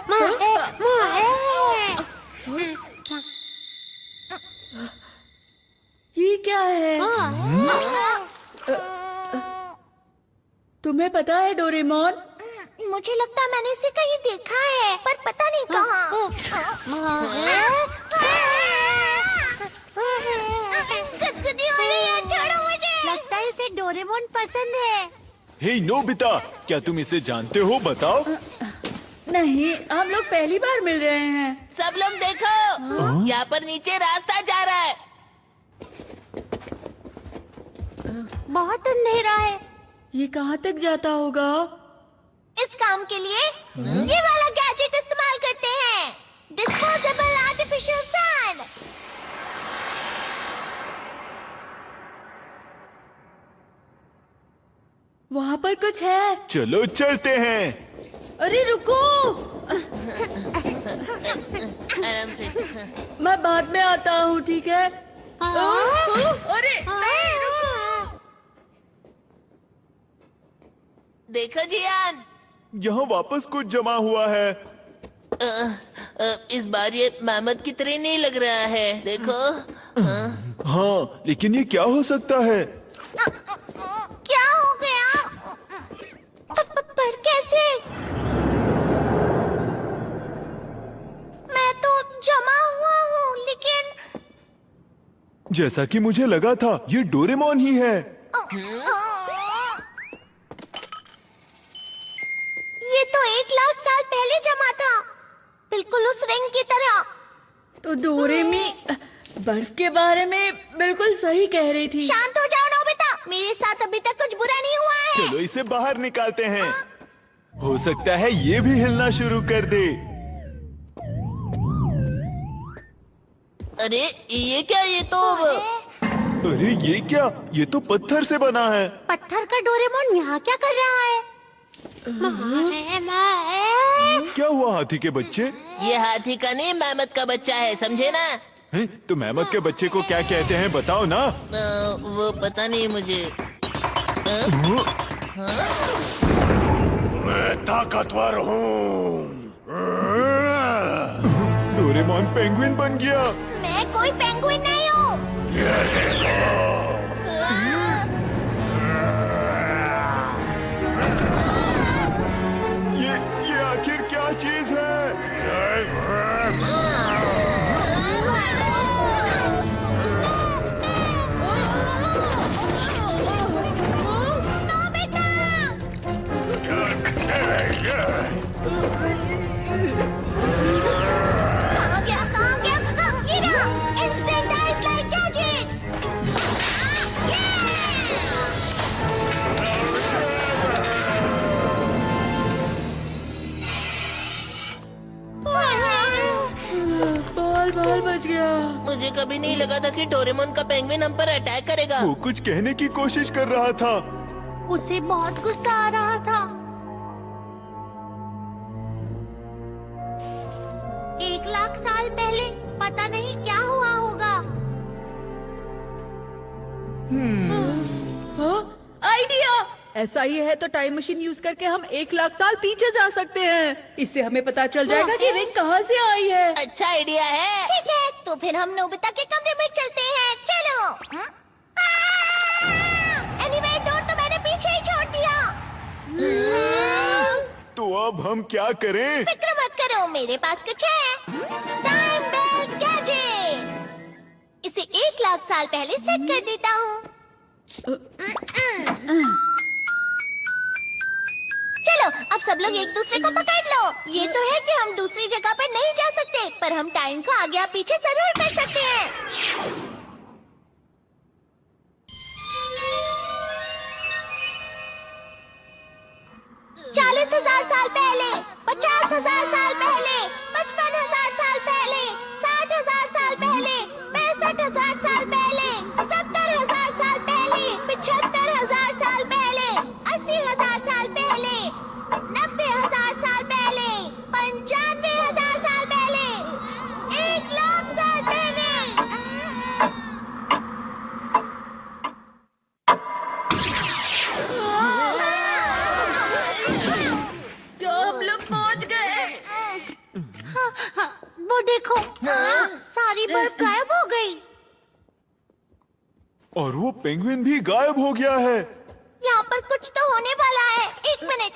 Speaker 5: ये क्या है? तुम्हें पता है डोरेमोन?
Speaker 3: मुझे लगता है मैंने इसे कहीं देखा है, पर पता नहीं कहाँ। गुदगुदी हो रही है, छोड़ो मुझे। लगता है इसे डोरेमोन पसंद है।
Speaker 6: हे नोबिता, क्या तुम इसे जानते हो? बताओ।
Speaker 5: नहीं, हम लोग पहली बार मिल रहे हैं।
Speaker 7: सब लोग देखो, यहाँ पर नीचे रास्ता जा रहा है।
Speaker 3: बहुत अंधेरा है।
Speaker 5: ये कहाँ तक जाता होगा?
Speaker 3: इस काम के लिए ये वाला गैजेट इस्तेमाल करते हैं। Disposable artificial sand.
Speaker 5: वहाँ पर कुछ है।
Speaker 6: चलो चलते हैं।
Speaker 5: अरे रुको,
Speaker 7: आराम से।
Speaker 5: मैं बाद में आता हूँ, ठीक है? अरे नहीं, रुको।
Speaker 7: देखो जियान,
Speaker 6: यहाँ वापस कुछ जमा हुआ है।
Speaker 7: इस बार ये मैमथ की तरह नहीं लग रहा है। देखो।
Speaker 6: हाँ, लेकिन ये क्या हो सकता है?
Speaker 3: क्या हो गया? पर कैसे? मैं तो जमा हुआ हूँ, लेकिन
Speaker 6: जैसा कि मुझे लगा था, ये डोरेमोन ही है।
Speaker 3: ये तो 1 लाख साल पहले जमा था, बिल्कुल उस रिंग की तरह।
Speaker 5: तो डोरेमी बर्फ के बारे में बिल्कुल सही कह रही थी।
Speaker 3: शांत हो जाओ नोबिता, मेरे साथ अभी तक कुछ बुरा नहीं हुआ है।
Speaker 6: चलो इसे बाहर निकालते हैं। हो सकता है ये भी हिलना शुरू कर दे।
Speaker 7: अरे ये क्या? ये तो
Speaker 6: अरे ये क्या? ये तो पत्थर से बना है।
Speaker 3: पत्थर का डोरेमोन यहाँ क्या कर रहा है?
Speaker 6: क्या हुआ हाथी के बच्चे?
Speaker 7: ये हाथी का नहीं, मैमथ का बच्चा है, समझे ना?
Speaker 6: हैं? तो मैमथ के बच्चे को क्या कहते हैं, बताओ ना।
Speaker 7: वो पता नहीं मुझे।
Speaker 1: मैं ताकतवर हूँ।
Speaker 6: डोरेमोन पेंगुइन बन गया।
Speaker 3: मैं कोई पेंगुइन नहीं हूँ।
Speaker 6: ये आखिर क्या चीज है?
Speaker 7: नहीं लगा था कि डोरेमोन का पेंगुइन हम पर अटैक करेगा।
Speaker 6: वो कुछ कहने की कोशिश कर रहा था।
Speaker 3: उसे बहुत गुस्सा आ रहा था। 1,00,000 साल पहले पता नहीं क्या हुआ होगा।
Speaker 5: आइडिया! ऐसा ही है तो टाइम मशीन यूज करके हम 1,00,000 साल पीछे जा सकते हैं। इससे हमें पता चल जाएगा कि रिंग कहाँ से आई है।
Speaker 7: अच्छा आइडिया है।
Speaker 3: ठीक है, तो फिर हम नोबिता के कमरे में चलते हैं। चलो। एनीवे, डोर तो मैंने पीछे ही छोड़ दिया।
Speaker 6: तो अब हम क्या करें?
Speaker 3: फिक्र मत करो, मेरे पास कुछ है। Time belt gadget. इसे 1,00,000 साल पहले सेट कर देता हूँ। चलो, अब सब लोग एक दूसरे को पकड़ लो। ये तो है कि हम दूसरी जगह पर नहीं जा सकते, पर हम टाइम को आगे या पीछे जरूर कर सकते हैं। 40,000 साल पहले, 50,000 साल पहले, 55,000 साल पहले, 60,000 साल पहले, 65,000 साल पहले, 70,000 साल पहले, 75,000 साल पहले, 80,000 साल पहले, 90,000 साल पहले, 95,000 साल पहले, 1,00,000 साल पहले।
Speaker 5: तो हम लोग पहुंच गए।
Speaker 3: हाँ, वो देखो, सारी बर्फ गायब हो गई।
Speaker 6: और वो पेंगुइन भी गायब हो गया है।
Speaker 3: यहाँ पर कुछ तो होने वाला है। 1 मिनट।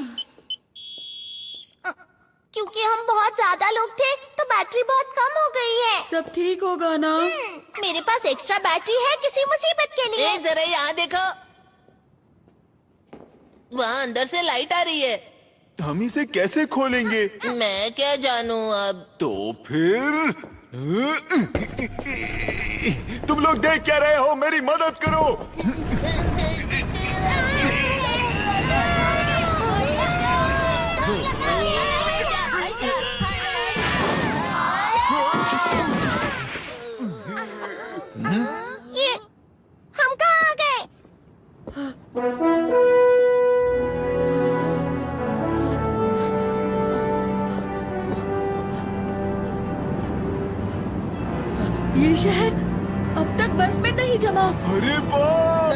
Speaker 3: क्योंकि हम बहुत ज्यादा लोग थे तो बैटरी बहुत कम हो गई है।
Speaker 5: सब ठीक होगा ना?
Speaker 3: मेरे पास एक्स्ट्रा बैटरी है किसी मुसीबत के लिए।
Speaker 7: जरा यहाँ देखो, वहाँ अंदर से लाइट आ रही है।
Speaker 6: हम इसे कैसे खोलेंगे?
Speaker 7: मैं क्या जानूँ अब।
Speaker 6: तो फिर तुम लोग देख क्या रहे हो? मेरी मदद करो।
Speaker 3: ये हम कहाँ आ गए?
Speaker 5: ये शहर अब तक बर्फ में नहीं जमा।
Speaker 6: अरे वाह!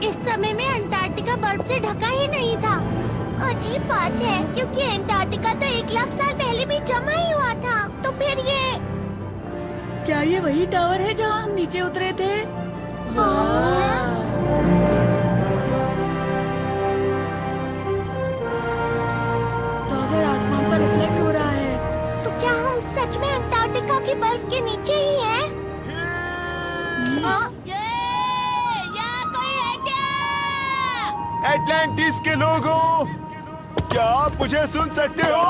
Speaker 3: इस समय में अंटार्कटिका बर्फ से ढका ही नहीं था। अजीब बात है, क्योंकि अंटार्कटिका तो 1,00,000 साल पहले भी जमा ही हुआ था। तो फिर ये
Speaker 5: क्या ये वही टावर है जहाँ हम नीचे उतरे थे? टावर आसमान पर रिफ्लेक्ट हो रहा है।
Speaker 3: तो क्या हम सच में अंटार्कटिका की बर्फ के नीचे ही हैं? यहाँ कोई है क्या?
Speaker 6: एटलांटिस के लोगों, क्या आप मुझे सुन सकते हो?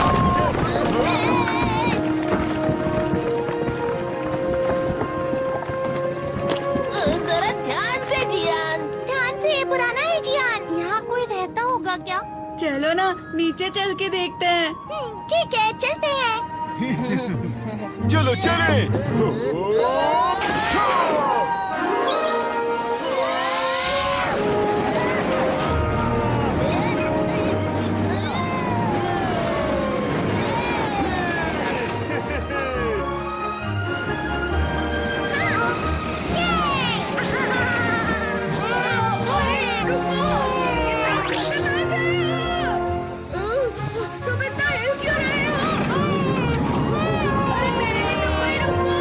Speaker 3: जरा ध्यान से जियान। ध्यान से, ये पुराना है जियान। यहाँ कोई रहता होगा क्या?
Speaker 5: चलो ना, नीचे चल के देखते हैं।
Speaker 3: ठीक है, चलते हैं।
Speaker 6: चलो चले।
Speaker 5: तुम इतना हिल क्यों रहे हो? अरे मेरे लिए तो कोई रुको।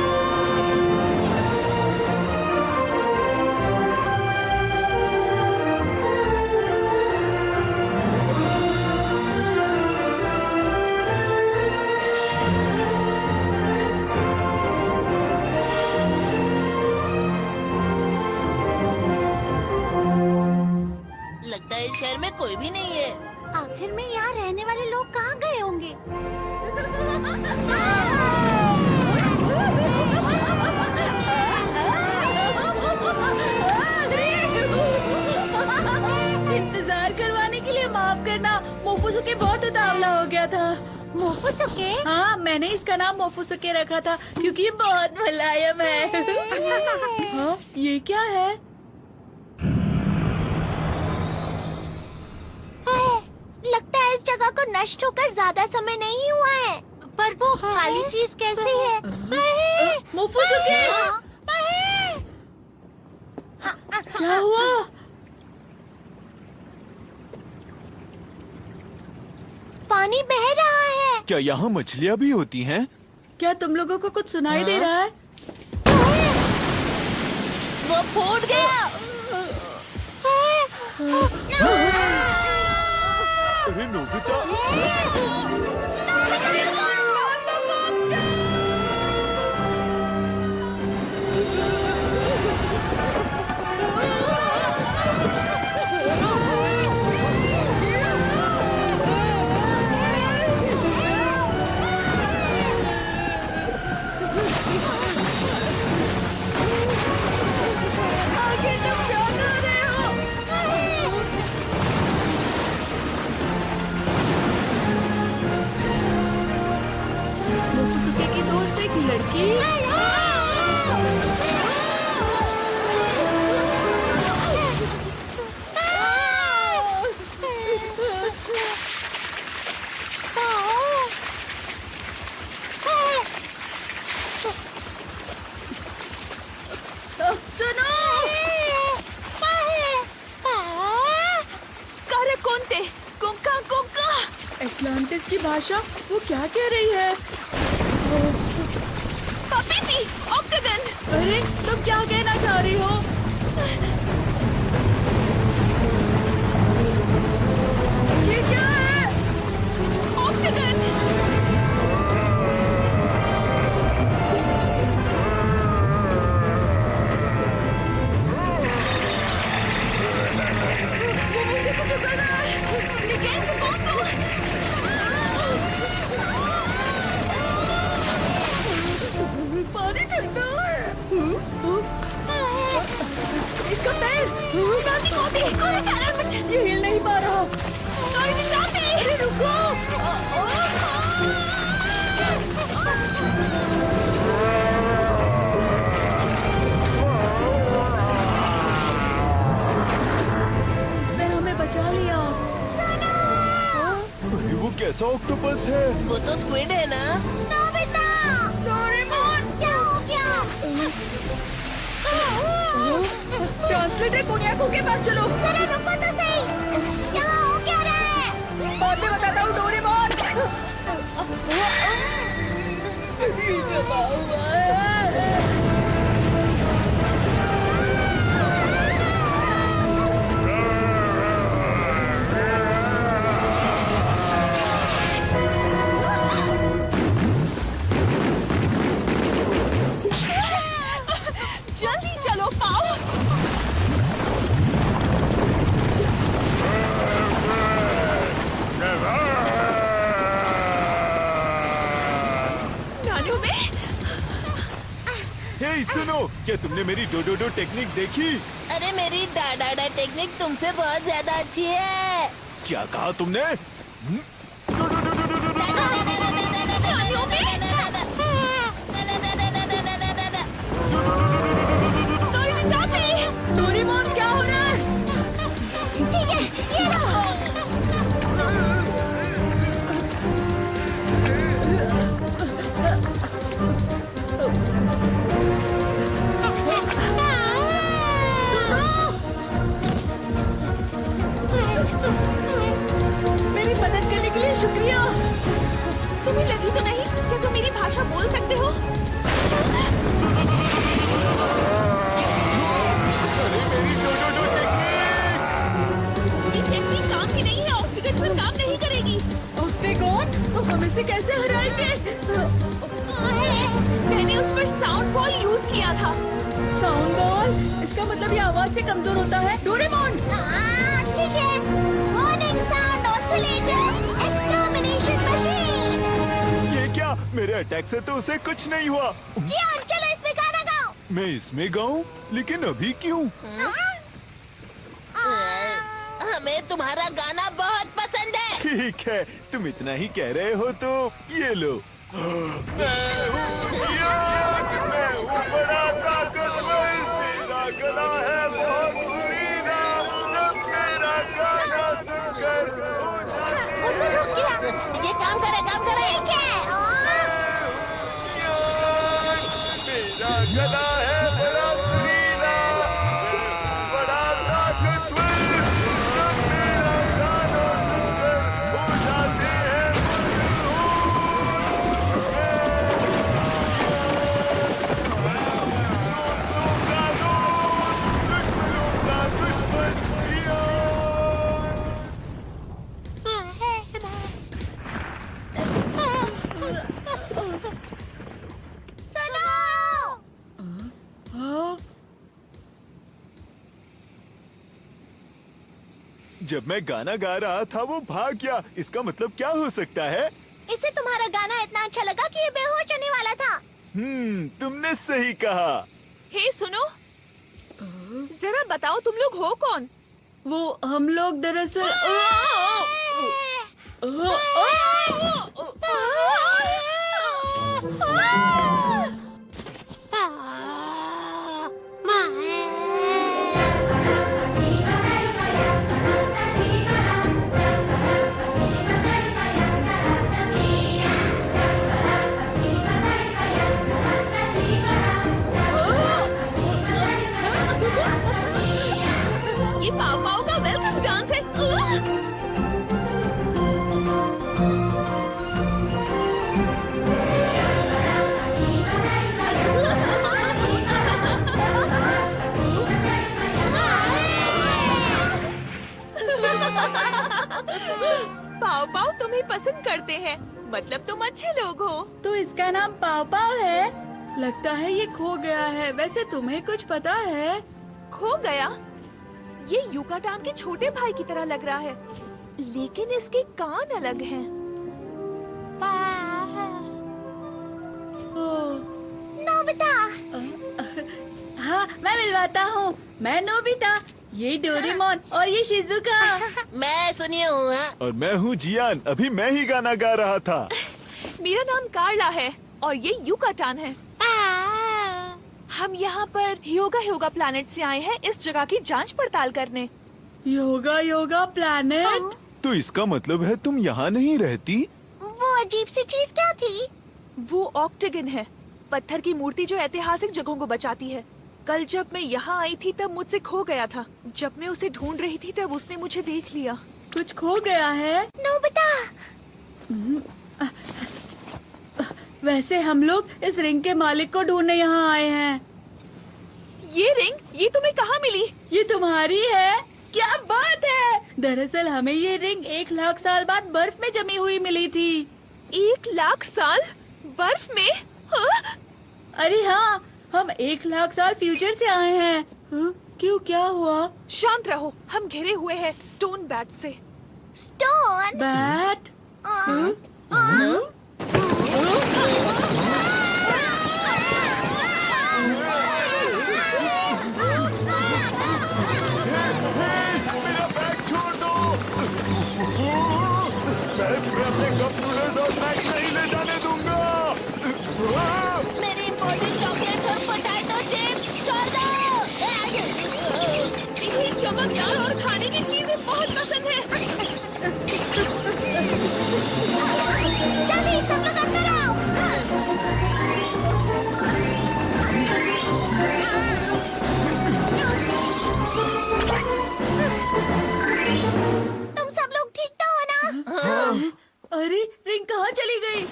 Speaker 7: लगता है इस शहर में कोई भी नहीं है।
Speaker 3: आखिर में यहाँ रहने वाले लोग कहाँ गए होंगे?
Speaker 5: इंतजार करवाने के लिए माफ करना, मोफुसु के बहुत उतावला हो गया था।
Speaker 3: मोफुसुके?
Speaker 5: हाँ, मैंने इसका नाम मोफुसुके रखा था क्योंकि ये बहुत मुलायम है। हाँ, ये क्या है?
Speaker 3: लगता है इस जगह को नष्ट होकर ज्यादा समय नहीं हुआ है। पर वो खाली चीज कैसी है?
Speaker 5: मोफुसुके! क्या हुआ?
Speaker 3: पानी बह रहा है।
Speaker 6: क्या यहाँ मछलियाँ भी होती हैं?
Speaker 5: क्या तुम लोगों को कुछ सुनाई दे रहा है?
Speaker 3: वो फूट गया।
Speaker 6: अरे नोबिता!
Speaker 5: मोफुसुके की दोस्त एक लड़की। सुनो!
Speaker 8: कारे कोंते कुंका कुंका।
Speaker 5: एटलांटिस की भाषा? वो क्या कह रही है?
Speaker 8: पपीती ऑक्टागन।
Speaker 5: अरे, तुम क्या कहना चाह रही हो? ये क्या है?
Speaker 8: ऑक्टागन।
Speaker 5: वो मुझे कुछ कर रहा है।
Speaker 8: निकेल से कौन
Speaker 5: पानी ठंडा है। इसका पैर
Speaker 8: नानी मोदी कोई कारण
Speaker 5: ये हिल नहीं पा रहा।
Speaker 8: कोई चाहते।
Speaker 5: अरे रुको! इसने हमें बचा लिया।
Speaker 6: अरे वो कैसा ऑक्टोपस है?
Speaker 7: वो तो स्क्विड है ना?
Speaker 3: नोबिता!
Speaker 5: डोरेमोन!
Speaker 3: क्या हो गया?
Speaker 5: ट्रांसलेटर कोनियाको के पास चलो।
Speaker 3: जरा रुको तो सही। यहाँ हो क्या रहा है?
Speaker 5: बाद में बताता हूँ डोरेमोन। ये जमा हुआ है।
Speaker 8: जल्दी चलो पाओ। नानू बे
Speaker 6: हे सुनो, क्या तुमने मेरी डोडोडो टेक्निक देखी?
Speaker 7: अरे मेरी डाडा टेक्निक तुमसे बहुत ज्यादा अच्छी है।
Speaker 6: क्या कहा तुमने?
Speaker 5: डोरेमोन क्या हो रहा है?
Speaker 3: ठीक है, ये लो।
Speaker 5: मेरी मदद करने के लिए शुक्रिया।
Speaker 8: तुम्हें लगी तो नहीं? क्या तुम मेरी भाषा बोल सकते हो?
Speaker 6: अरे मेरी डोडोडो टेक्निक!
Speaker 8: ये टेक्निक काम की नहीं है। ऑक्सीजन पर काम नहीं करेगी।
Speaker 5: उसने कौन? तो हम इसे कैसे हराएंगे?
Speaker 8: मैंने उस पर साउंड बॉल यूज किया था।
Speaker 5: Sound ball? इसका मतलब ये आवाज से कमजोर होता है। डोरेमोन!
Speaker 3: ठीक है। Warning sound oscillator extermination machine.
Speaker 6: ये क्या? मेरे अटैक से तो उसे कुछ नहीं हुआ।
Speaker 3: जियान, चलो इसमें गाना गाओ।
Speaker 6: मैं इसमें गाऊं? लेकिन अभी क्यों?
Speaker 7: हमें तुम्हारा गाना बहुत पसंद है।
Speaker 6: ठीक है, तुम इतना ही कह रहे हो तो ये लो। मैं हूँ जियान, मैं हूँ बड़ा ताकतवर, मेरा गला है बहुत सुरीला, सब मेरा गाना सुनकर हो जाते हैं।
Speaker 2: ये काम करे ठीक है।
Speaker 6: जियान, मेरा गला है बड़ा सुरीला, मैं हूँ बड़ा ताकतवर, सब मेरा गाना सुनकर हो जाते हैं जब मैं गाना गा रहा था वो भाग गया। इसका मतलब क्या हो सकता है?
Speaker 2: इसे तुम्हारा गाना इतना अच्छा लगा कि ये बेहोश होने वाला था।
Speaker 6: तुमने सही कहा।
Speaker 8: हे सुनो, जरा बताओ तुम लोग हो कौन?
Speaker 5: वो हम लोग दरअसल
Speaker 8: ये पाव पाव का वेलकम डांस है। पाव पाव तुम्हें पसंद करते हैं, मतलब तुम अच्छे लोग हो।
Speaker 5: तो इसका नाम पाव पाव है। लगता है ये खो गया है। वैसे तुम्हें कुछ पता है?
Speaker 8: खो गया? ये युकाटान के छोटे भाई की तरह लग रहा है, लेकिन इसके कान अलग हैं।
Speaker 2: नोबिता।
Speaker 5: हाँ, मैं मिलवाता हूँ। मैं नोबिता, ये डोरेमोन और ये शिजुका।
Speaker 7: मैं सुनिए हूँ।
Speaker 6: और मैं हूँ जियान, अभी मैं ही गाना गा रहा था।
Speaker 8: मेरा नाम कार्ला है और ये युकाटान है। हम यहाँ पर योगा प्लैनेट से आए हैं इस जगह की जांच पड़ताल करने।
Speaker 5: योगा प्लैनेट?
Speaker 6: तो इसका मतलब है तुम यहाँ नहीं रहती?
Speaker 2: वो अजीब सी चीज क्या थी?
Speaker 8: वो ऑक्टेगन है, पत्थर की मूर्ति जो ऐतिहासिक जगहों को बचाती है। कल जब मैं यहाँ आई थी तब मुझसे खो गया था। जब मैं उसे ढूंढ रही थी तब उसने मुझे देख लिया।
Speaker 5: कुछ खो गया है?
Speaker 2: नोबिता।
Speaker 5: वैसे हम लोग इस रिंग के मालिक को ढूंढने यहाँ आए हैं।
Speaker 8: ये रिंग, ये तुम्हें कहाँ मिली?
Speaker 5: ये तुम्हारी है? क्या बात है! दरअसल हमें ये रिंग 1 लाख साल बाद बर्फ में जमी हुई मिली थी।
Speaker 8: 1 लाख साल बर्फ में? हाँ?
Speaker 5: अरे हाँ, हम 1 लाख साल फ्यूचर से आए हैं। क्यों, क्या हुआ?
Speaker 8: शांत रहो, हम घिरे हुए हैं स्टोन बैट से।
Speaker 2: Stone
Speaker 5: bat?
Speaker 6: मेरा बैग छोड़ दो। मैं तुम्हें अपने कप नूडल्स और स्नैक्स नहीं ले जाने दूंगा।
Speaker 2: मेरी इम्पोर्टेंट चॉकलेट्स और पोटैटो चिप्स छोड़ दो।
Speaker 8: इन्हें चमकदार और खाने की चीजें बहुत पसंद है।
Speaker 2: जल्दी सब लोग अंदर आओ। तुम सब लोग ठीक तो हो ना?
Speaker 5: अरे रिंग कहाँ चली गई?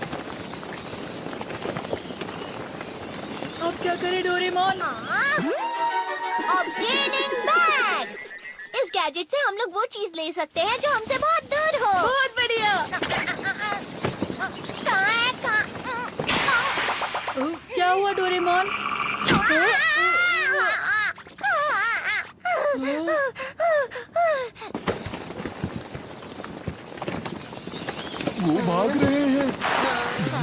Speaker 5: अब क्या करे डोरेमोन?
Speaker 2: Obtaining bag. इस गैजेट से हम लोग वो चीज ले सकते हैं जो हमसे बहुत दूर हो।
Speaker 5: बहुत बढ़िया।
Speaker 2: कहाँ है?
Speaker 5: क्या हुआ डोरेमोन?
Speaker 6: वो भाग रहे हैं।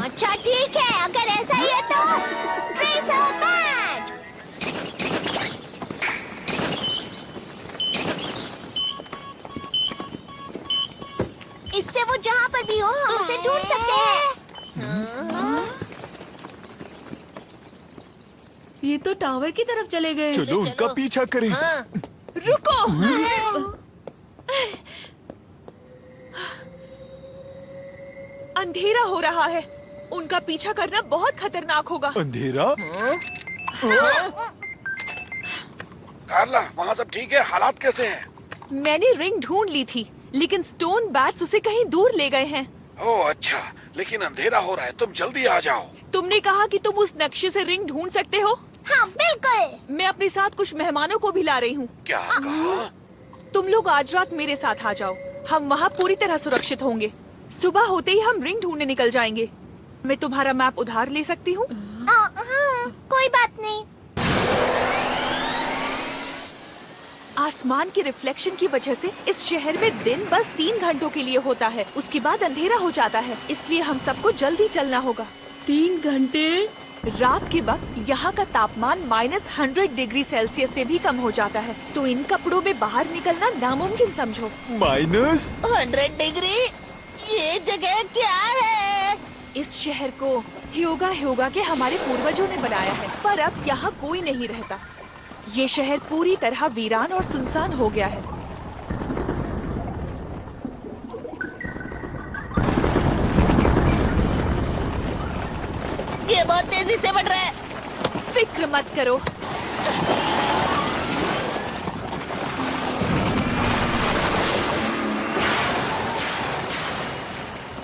Speaker 2: अच्छा ठीक है, अगर ऐसा ही है तो ट्रेसर बैग।
Speaker 3: इससे वो जहाँ पर भी हो हम उसे ढूंढ सकते हैं।
Speaker 5: ये तो टावर की तरफ चले गए।
Speaker 6: चलो उनका पीछा करें।
Speaker 7: हाँ।
Speaker 8: रुको। अंधेरा हो रहा है, उनका पीछा करना बहुत खतरनाक होगा।
Speaker 6: अंधेरा?
Speaker 1: कार्ला, वहाँ सब ठीक है? हालात कैसे हैं?
Speaker 8: मैंने रिंग ढूंढ ली थी, लेकिन स्टोन बैट्स उसे कहीं दूर ले गए हैं।
Speaker 1: ओह अच्छा, लेकिन अंधेरा हो रहा है, तुम जल्दी आ जाओ।
Speaker 8: तुमने कहा कि तुम उस नक्शे से रिंग ढूंढ सकते हो।
Speaker 3: हाँ बिल्कुल।
Speaker 8: मैं अपने साथ कुछ मेहमानों को भी ला रही हूँ।
Speaker 1: क्या कहा?
Speaker 8: तुम लोग आज रात मेरे साथ आ जाओ, हम वहाँ पूरी तरह सुरक्षित होंगे। सुबह होते ही हम रिंग ढूंढने निकल जाएंगे। मैं तुम्हारा मैप उधार ले सकती हूँ?
Speaker 3: कोई बात नहीं।
Speaker 8: आसमान के रिफ्लेक्शन की वजह से इस शहर में दिन बस 3 घंटों के लिए होता है, उसके बाद अंधेरा हो जाता है, इसलिए हम सबको जल्दी चलना होगा।
Speaker 5: 3 घंटे?
Speaker 8: रात के वक्त यहाँ का तापमान -100 डिग्री सेल्सियस से भी कम हो जाता है, तो इन कपड़ों में बाहर निकलना नामुमकिन समझो।
Speaker 7: -100 डिग्री? ये जगह क्या है?
Speaker 8: इस शहर को ह्योगा के हमारे पूर्वजों ने बनाया है, पर अब यहाँ कोई नहीं रहता। ये शहर पूरी तरह वीरान और सुनसान हो गया है।
Speaker 7: ये बहुत तेजी से बढ़ रहा है।
Speaker 8: फिक्र मत करो।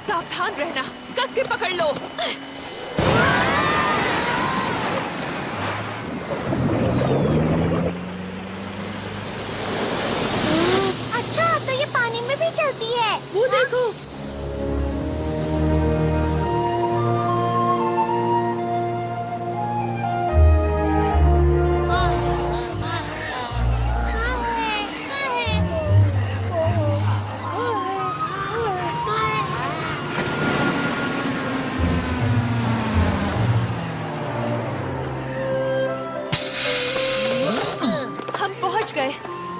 Speaker 8: सावधान रहना, कस के पकड़ लो।
Speaker 3: अच्छा, तो ये पानी में भी चलती है।
Speaker 5: वो देखो।
Speaker 8: हम पहुँच गए।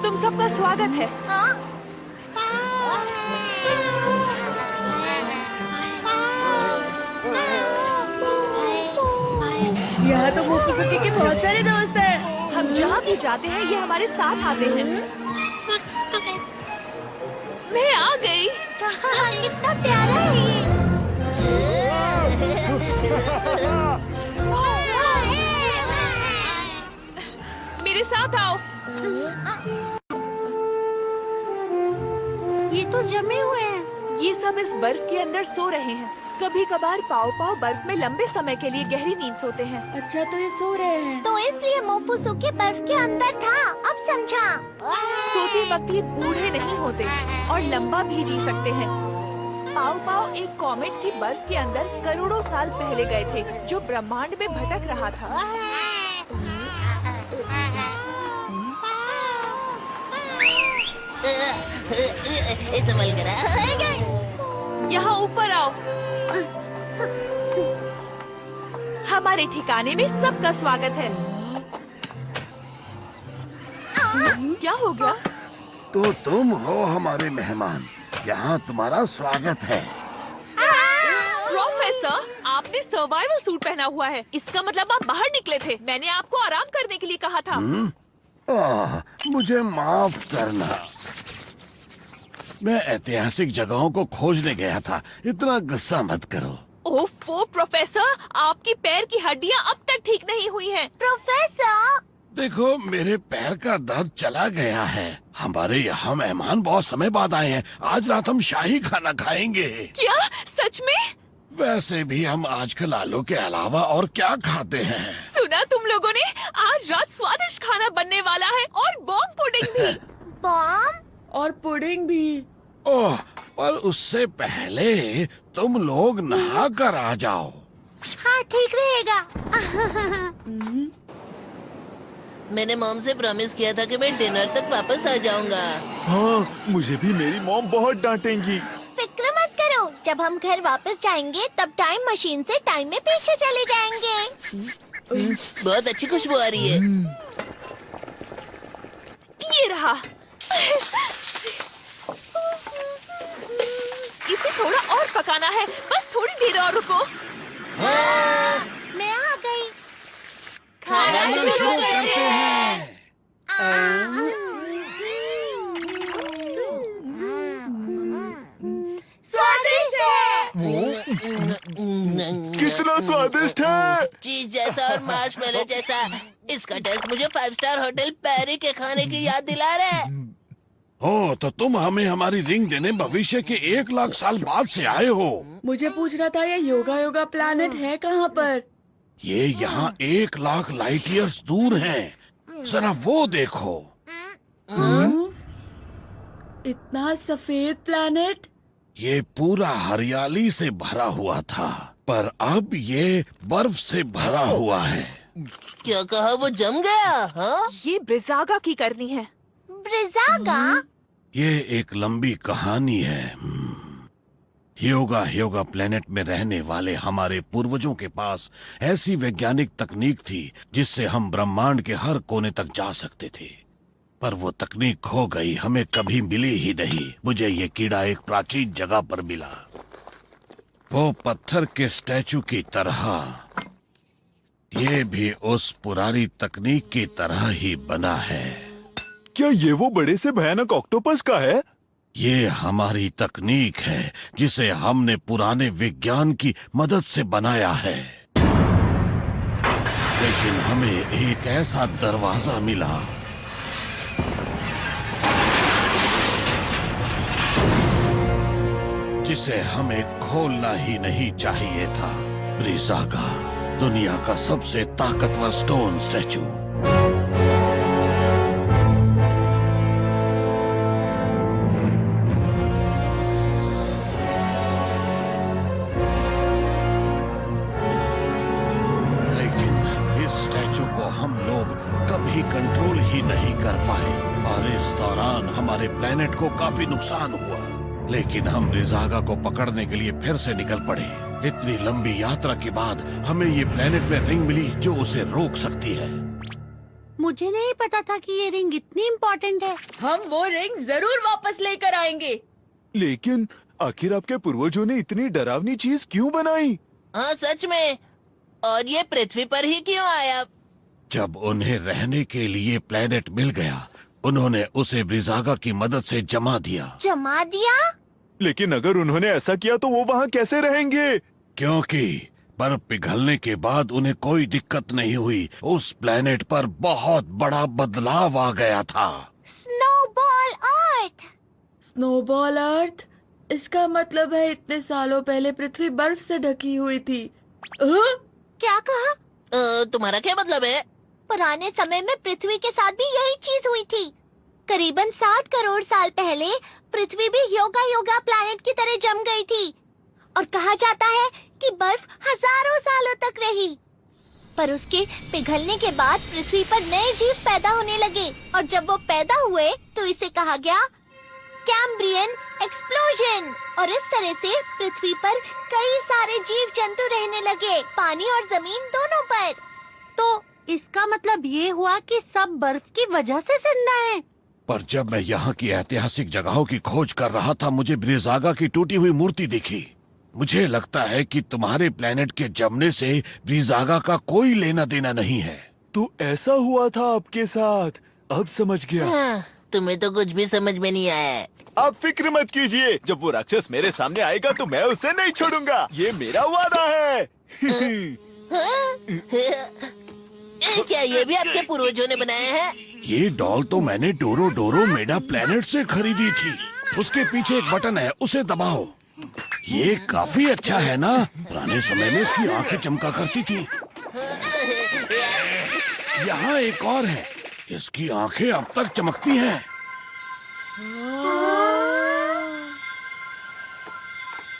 Speaker 8: तुम सबका स्वागत है।
Speaker 5: यहाँ तो मोटू के बहुत सारे दोस्त हैं।
Speaker 8: हम जहाँ भी जाते हैं ये हमारे साथ आते हैं। मैं आ गई।
Speaker 3: कितना प्यारा है ये।
Speaker 8: मेरे साथ आओ।
Speaker 3: ये तो जमे हुए हैं।
Speaker 8: ये सब इस बर्फ के अंदर सो रहे हैं। कभी कभार पाव बर्फ में लंबे समय के लिए गहरी नींद सोते हैं।
Speaker 5: अच्छा, तो ये सो रहे हैं।
Speaker 3: तो इसलिए मोफुसुकी बर्फ के अंदर था। अब समझा।
Speaker 8: सोते वक्त ये बूढ़े नहीं होते और लंबा भी जी सकते हैं। पाव एक कॉमेट की बर्फ के अंदर करोड़ों साल पहले गए थे, जो ब्रह्मांड में भटक रहा था।
Speaker 7: संभल कर
Speaker 8: यहाँ ऊपर आओ। हमारे ठिकाने में सबका स्वागत है। क्या हो गया?
Speaker 1: तो तुम हो हमारे मेहमान, यहाँ तुम्हारा स्वागत है।
Speaker 8: प्रोफेसर, आपने सर्वाइवल सूट पहना हुआ है, इसका मतलब आप बाहर निकले थे। मैंने आपको आराम करने के लिए कहा था।
Speaker 1: मुझे माफ करना, मैं ऐतिहासिक जगहों को खोजने गया था। इतना गुस्सा मत करो।
Speaker 8: ओफो प्रोफेसर, आपकी पैर की हड्डियाँ अब तक ठीक नहीं हुई हैं।
Speaker 3: प्रोफेसर,
Speaker 1: देखो, मेरे पैर का दर्द चला गया है। हमारे यहाँ मेहमान बहुत समय बाद आए हैं। आज रात हम शाही खाना खाएंगे।
Speaker 8: क्या सच में?
Speaker 1: वैसे भी हम आजकल आलू के अलावा और क्या खाते हैं?
Speaker 8: सुना तुम लोगों ने? आज रात स्वादिष्ट खाना बनने वाला है और बॉम्ब पुडिंग भी।
Speaker 3: बॉम्ब
Speaker 5: और पुडिंग भी।
Speaker 1: ओह, पर उससे पहले तुम लोग नहा कर आ जाओ।
Speaker 3: हाँ, ठीक रहेगा।
Speaker 7: मैंने मॉम से प्रॉमिस किया था कि मैं डिनर तक वापस आ जाऊंगा।
Speaker 6: हाँ, मुझे भी मेरी मॉम बहुत डांटेंगी।
Speaker 3: फिक्र मत करो, जब हम घर वापस जाएंगे तब टाइम मशीन से टाइम में पीछे चले जाएंगे।
Speaker 7: बहुत अच्छी खुशबू आ रही है।
Speaker 8: ये रहा। पकाना है, बस थोड़ी देर और रुको।
Speaker 3: मैं आ गई।
Speaker 7: खाना
Speaker 1: शुरू करते हैं।
Speaker 3: स्वादिष्ट है।
Speaker 6: कितना स्वादिष्ट है।
Speaker 7: चीज जैसा और मार्शमेलो जैसा। इसका टेस्ट मुझे 5 स्टार होटल पैरी के खाने की याद दिला रहा है।
Speaker 1: हो तो तुम हमें हमारी रिंग देने भविष्य के 1 लाख साल बाद से आए हो।
Speaker 5: मुझे पूछ रहा था ये योगा योगा प्लैनेट है कहाँ पर?
Speaker 1: ये यहाँ 1 लाख लाइट ईयर्स दूर है। जरा वो देखो।
Speaker 5: इतना सफेद प्लैनेट?
Speaker 1: ये पूरा हरियाली से भरा हुआ था, पर अब ये बर्फ से भरा हुआ है।
Speaker 7: क्या कहा, वो जम गया? हाँ?
Speaker 8: ये ब्रिजागा की करनी है।
Speaker 3: ब्रिजागा?
Speaker 1: ये एक लंबी कहानी है। योगा प्लेनेट में रहने वाले हमारे पूर्वजों के पास ऐसी वैज्ञानिक तकनीक थी जिससे हम ब्रह्मांड के हर कोने तक जा सकते थे, पर वो तकनीक खो गई, हमें कभी मिली ही नहीं। मुझे ये कीड़ा एक प्राचीन जगह पर मिला, वो पत्थर के स्टैचू की तरह। ये भी उस पुरानी तकनीक की तरह ही बना है।
Speaker 6: क्या ये वो बड़े से भयानक ऑक्टोपस का है?
Speaker 1: ये हमारी तकनीक है जिसे हमने पुराने विज्ञान की मदद से बनाया है, लेकिन हमें एक ऐसा दरवाजा मिला जिसे हमें खोलना ही नहीं चाहिए था। ब्रिजागा, दुनिया का सबसे ताकतवर स्टोन स्टैचू। लेकिन इस स्टैचू को हम लोग कभी कंट्रोल ही नहीं कर पाए और इस दौरान हमारे प्लेनेट को काफी नुकसान हुआ। लेकिन हम ब्रिजागा को पकड़ने के लिए फिर से निकल पड़े। इतनी लंबी यात्रा के बाद हमें ये प्लेनेट में रिंग मिली जो उसे रोक सकती है।
Speaker 3: मुझे नहीं पता था कि ये रिंग इतनी इम्पोर्टेंट है।
Speaker 5: हम वो रिंग जरूर वापस लेकर आएंगे।
Speaker 6: लेकिन आखिर आपके पूर्वजों ने इतनी डरावनी चीज क्यों बनाई?
Speaker 7: हाँ सच में। और ये पृथ्वी पर ही क्यों आया?
Speaker 1: जब उन्हें रहने के लिए प्लेनेट मिल गया, उन्होंने उसे ब्रिजागा की मदद से जमा दिया।
Speaker 3: जमा दिया?
Speaker 6: लेकिन अगर उन्होंने ऐसा किया तो वो वहाँ कैसे रहेंगे?
Speaker 1: क्योंकि बर्फ पिघलने के बाद उन्हें कोई दिक्कत नहीं हुई। उस प्लेनेट पर बहुत बड़ा बदलाव आ गया था।
Speaker 3: स्नोबॉल अर्थ।
Speaker 5: स्नोबॉल अर्थ? इसका मतलब है इतने सालों पहले पृथ्वी बर्फ से ढकी हुई थी।
Speaker 3: क्या कहा?
Speaker 7: तुम्हारा क्या मतलब है?
Speaker 3: पुराने समय में पृथ्वी के साथ भी यही चीज हुई थी। करीबन 7 करोड़ साल पहले पृथ्वी भी योगा प्लैनेट की तरह जम गई थी और कहा जाता है कि बर्फ हजारों सालों तक रही। पर उसके पिघलने के बाद पृथ्वी पर नए जीव पैदा होने लगे और जब वो पैदा हुए तो इसे कहा गया कैम्ब्रियन एक्सप्लोजन। और इस तरह से पृथ्वी पर कई सारे जीव जंतु रहने लगे, पानी और जमीन दोनों पर। तो इसका मतलब ये हुआ कि सब बर्फ की वजह से जिंदा है।
Speaker 1: पर जब मैं यहाँ की ऐतिहासिक जगहों की खोज कर रहा था, मुझे ब्रिजागा की टूटी हुई मूर्ति दिखी। मुझे लगता है कि तुम्हारे प्लेनेट के जमने से ब्रिजागा का कोई लेना देना नहीं है।
Speaker 6: तो ऐसा हुआ था आपके साथ? अब समझ गया।
Speaker 7: हाँ, तुम्हें तो कुछ भी समझ में नहीं आया है।
Speaker 6: आप फिक्र मत कीजिए, जब वो राक्षस मेरे सामने आएगा तो मैं उसे नहीं छोड़ूंगा। ये मेरा वादा है।
Speaker 7: क्या ये भी आपके पूर्वजों ने बनाया है?
Speaker 1: ये डॉल तो मैंने डोरो मेडा प्लेनेट से खरीदी थी। उसके पीछे एक बटन है, उसे दबाओ। ये काफी अच्छा है ना? पुराने समय में इसकी आंखें चमका करती थी। यहाँ एक और है, इसकी आंखें अब तक चमकती हैं।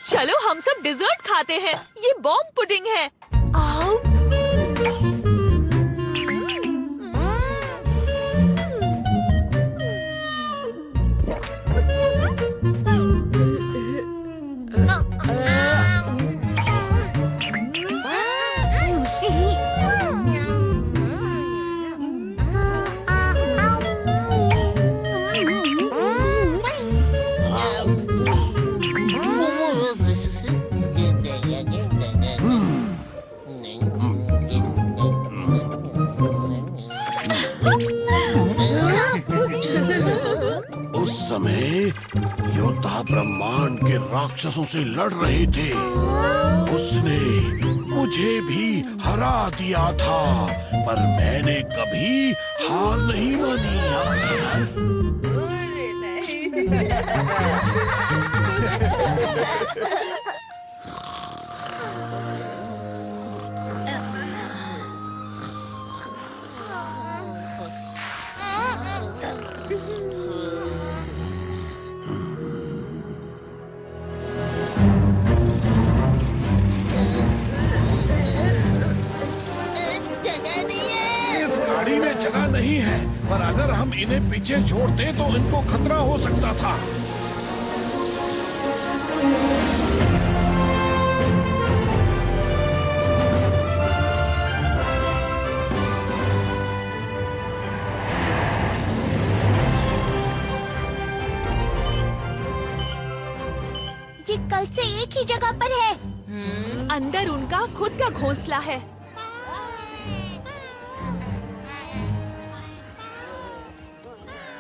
Speaker 8: चलो हम सब डिजर्ट खाते हैं। ये बॉम्ब पुडिंग है। आओ।
Speaker 1: योद्धा ब्रह्मांड के राक्षसों से लड़ रहे थे। उसने मुझे भी हरा दिया था, पर मैंने कभी हार नहीं मानी। इस गाड़ी में जगह नहीं है, पर अगर हम इन्हें पीछे छोड़ते तो इनको खतरा हो सकता था।
Speaker 3: ये कल से एक ही जगह पर है।
Speaker 8: अंदर उनका खुद का घोंसला है।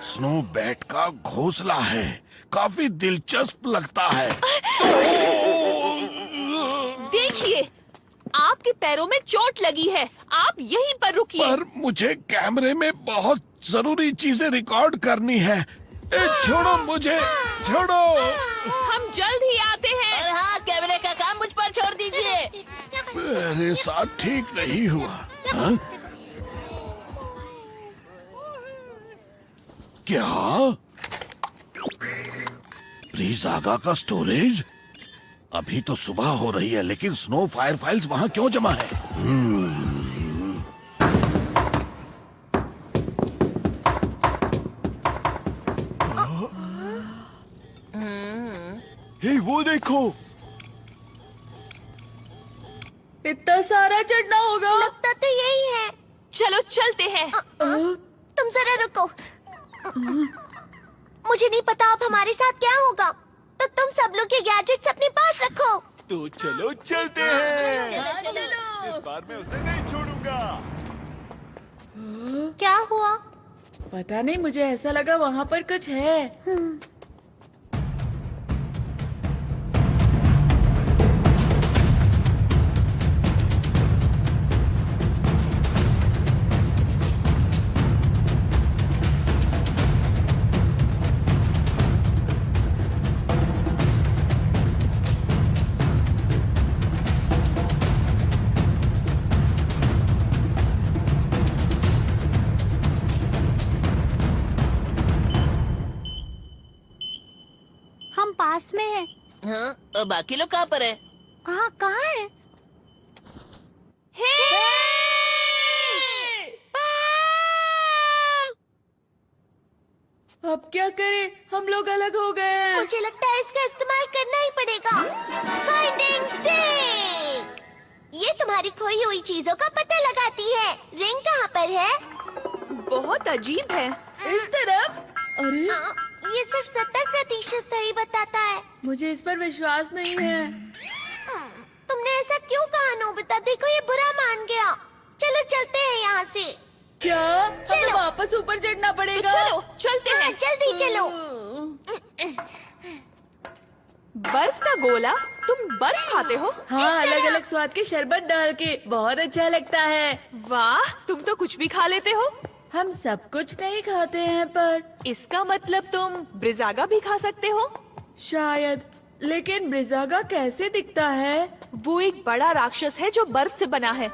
Speaker 1: स्नो बैट का घोंसला है, काफी दिलचस्प लगता है।
Speaker 8: देखिए, आपके पैरों में चोट लगी है, आप यहीं पर रुकिए।
Speaker 1: पर मुझे कैमरे में बहुत जरूरी चीजें रिकॉर्ड करनी है। छोड़ो मुझे, छोड़ो।
Speaker 8: हम जल्द ही आते हैं।
Speaker 7: और हाँ, कैमरे का काम मुझ पर छोड़ दीजिए।
Speaker 1: मेरे साथ ठीक नहीं हुआ। हाँ? क्या? ब्रिजागा का स्टोरेज? अभी तो सुबह हो रही है, लेकिन स्नो फायर फाइल्स वहां क्यों जमा है?
Speaker 6: हे, वो देखो।
Speaker 5: इतना सारा चढ़ना होगा।
Speaker 3: लगता तो यही है।
Speaker 8: चलो चलते हैं।
Speaker 3: तुम जरा रुको। मुझे नहीं पता अब हमारे साथ क्या होगा, तो तुम सब लोग ये गैजेट्स अपने पास रखो।
Speaker 6: तो चलो चलते हैं।
Speaker 5: चलो।
Speaker 6: इस बार मैं उसे नहीं छोड़ूंगा।
Speaker 3: क्या हुआ?
Speaker 5: पता नहीं, मुझे ऐसा लगा वहाँ पर कुछ है।
Speaker 3: हम पास में हैं।
Speaker 7: हाँ, और बाकी लोग कहाँ पर है?
Speaker 3: हाँ, कहाँ है?
Speaker 5: अब क्या करें, हम लोग अलग हो गए हैं।
Speaker 3: मुझे लगता है इसका इस्तेमाल करना ही पड़ेगा। Finding stick. ये तुम्हारी खोई हुई चीजों का पता लगाती है। रिंग कहाँ पर है?
Speaker 8: बहुत अजीब है।
Speaker 5: इस तरफ। अरे,
Speaker 3: ये सिर्फ 70% सही बताता है।
Speaker 5: मुझे इस पर विश्वास नहीं है।
Speaker 3: तुमने ऐसा क्यों कहा नोबिता? देखो, ये बुरा मान गया। चलो चलते हैं यहाँ से।
Speaker 5: क्या हमें
Speaker 3: चलो।
Speaker 5: वापस ऊपर चढ़ना
Speaker 8: तो
Speaker 5: पड़ेगा?
Speaker 8: चलो चलते
Speaker 3: हाँ,
Speaker 8: हैं।
Speaker 3: जल्दी चलो।
Speaker 8: बर्फ का गोला? तुम बर्फ खाते हो?
Speaker 5: हाँ, अलग अलग स्वाद के शरबत डाल के, बहुत अच्छा लगता है।
Speaker 8: वाह, तुम तो कुछ भी खा लेते हो।
Speaker 5: हम सब कुछ नहीं खाते हैं, पर
Speaker 8: इसका मतलब तुम ब्रिजागा भी खा सकते हो?
Speaker 5: शायद। लेकिन ब्रिजागा कैसे दिखता है?
Speaker 8: वो एक बड़ा राक्षस है जो बर्फ से बना है।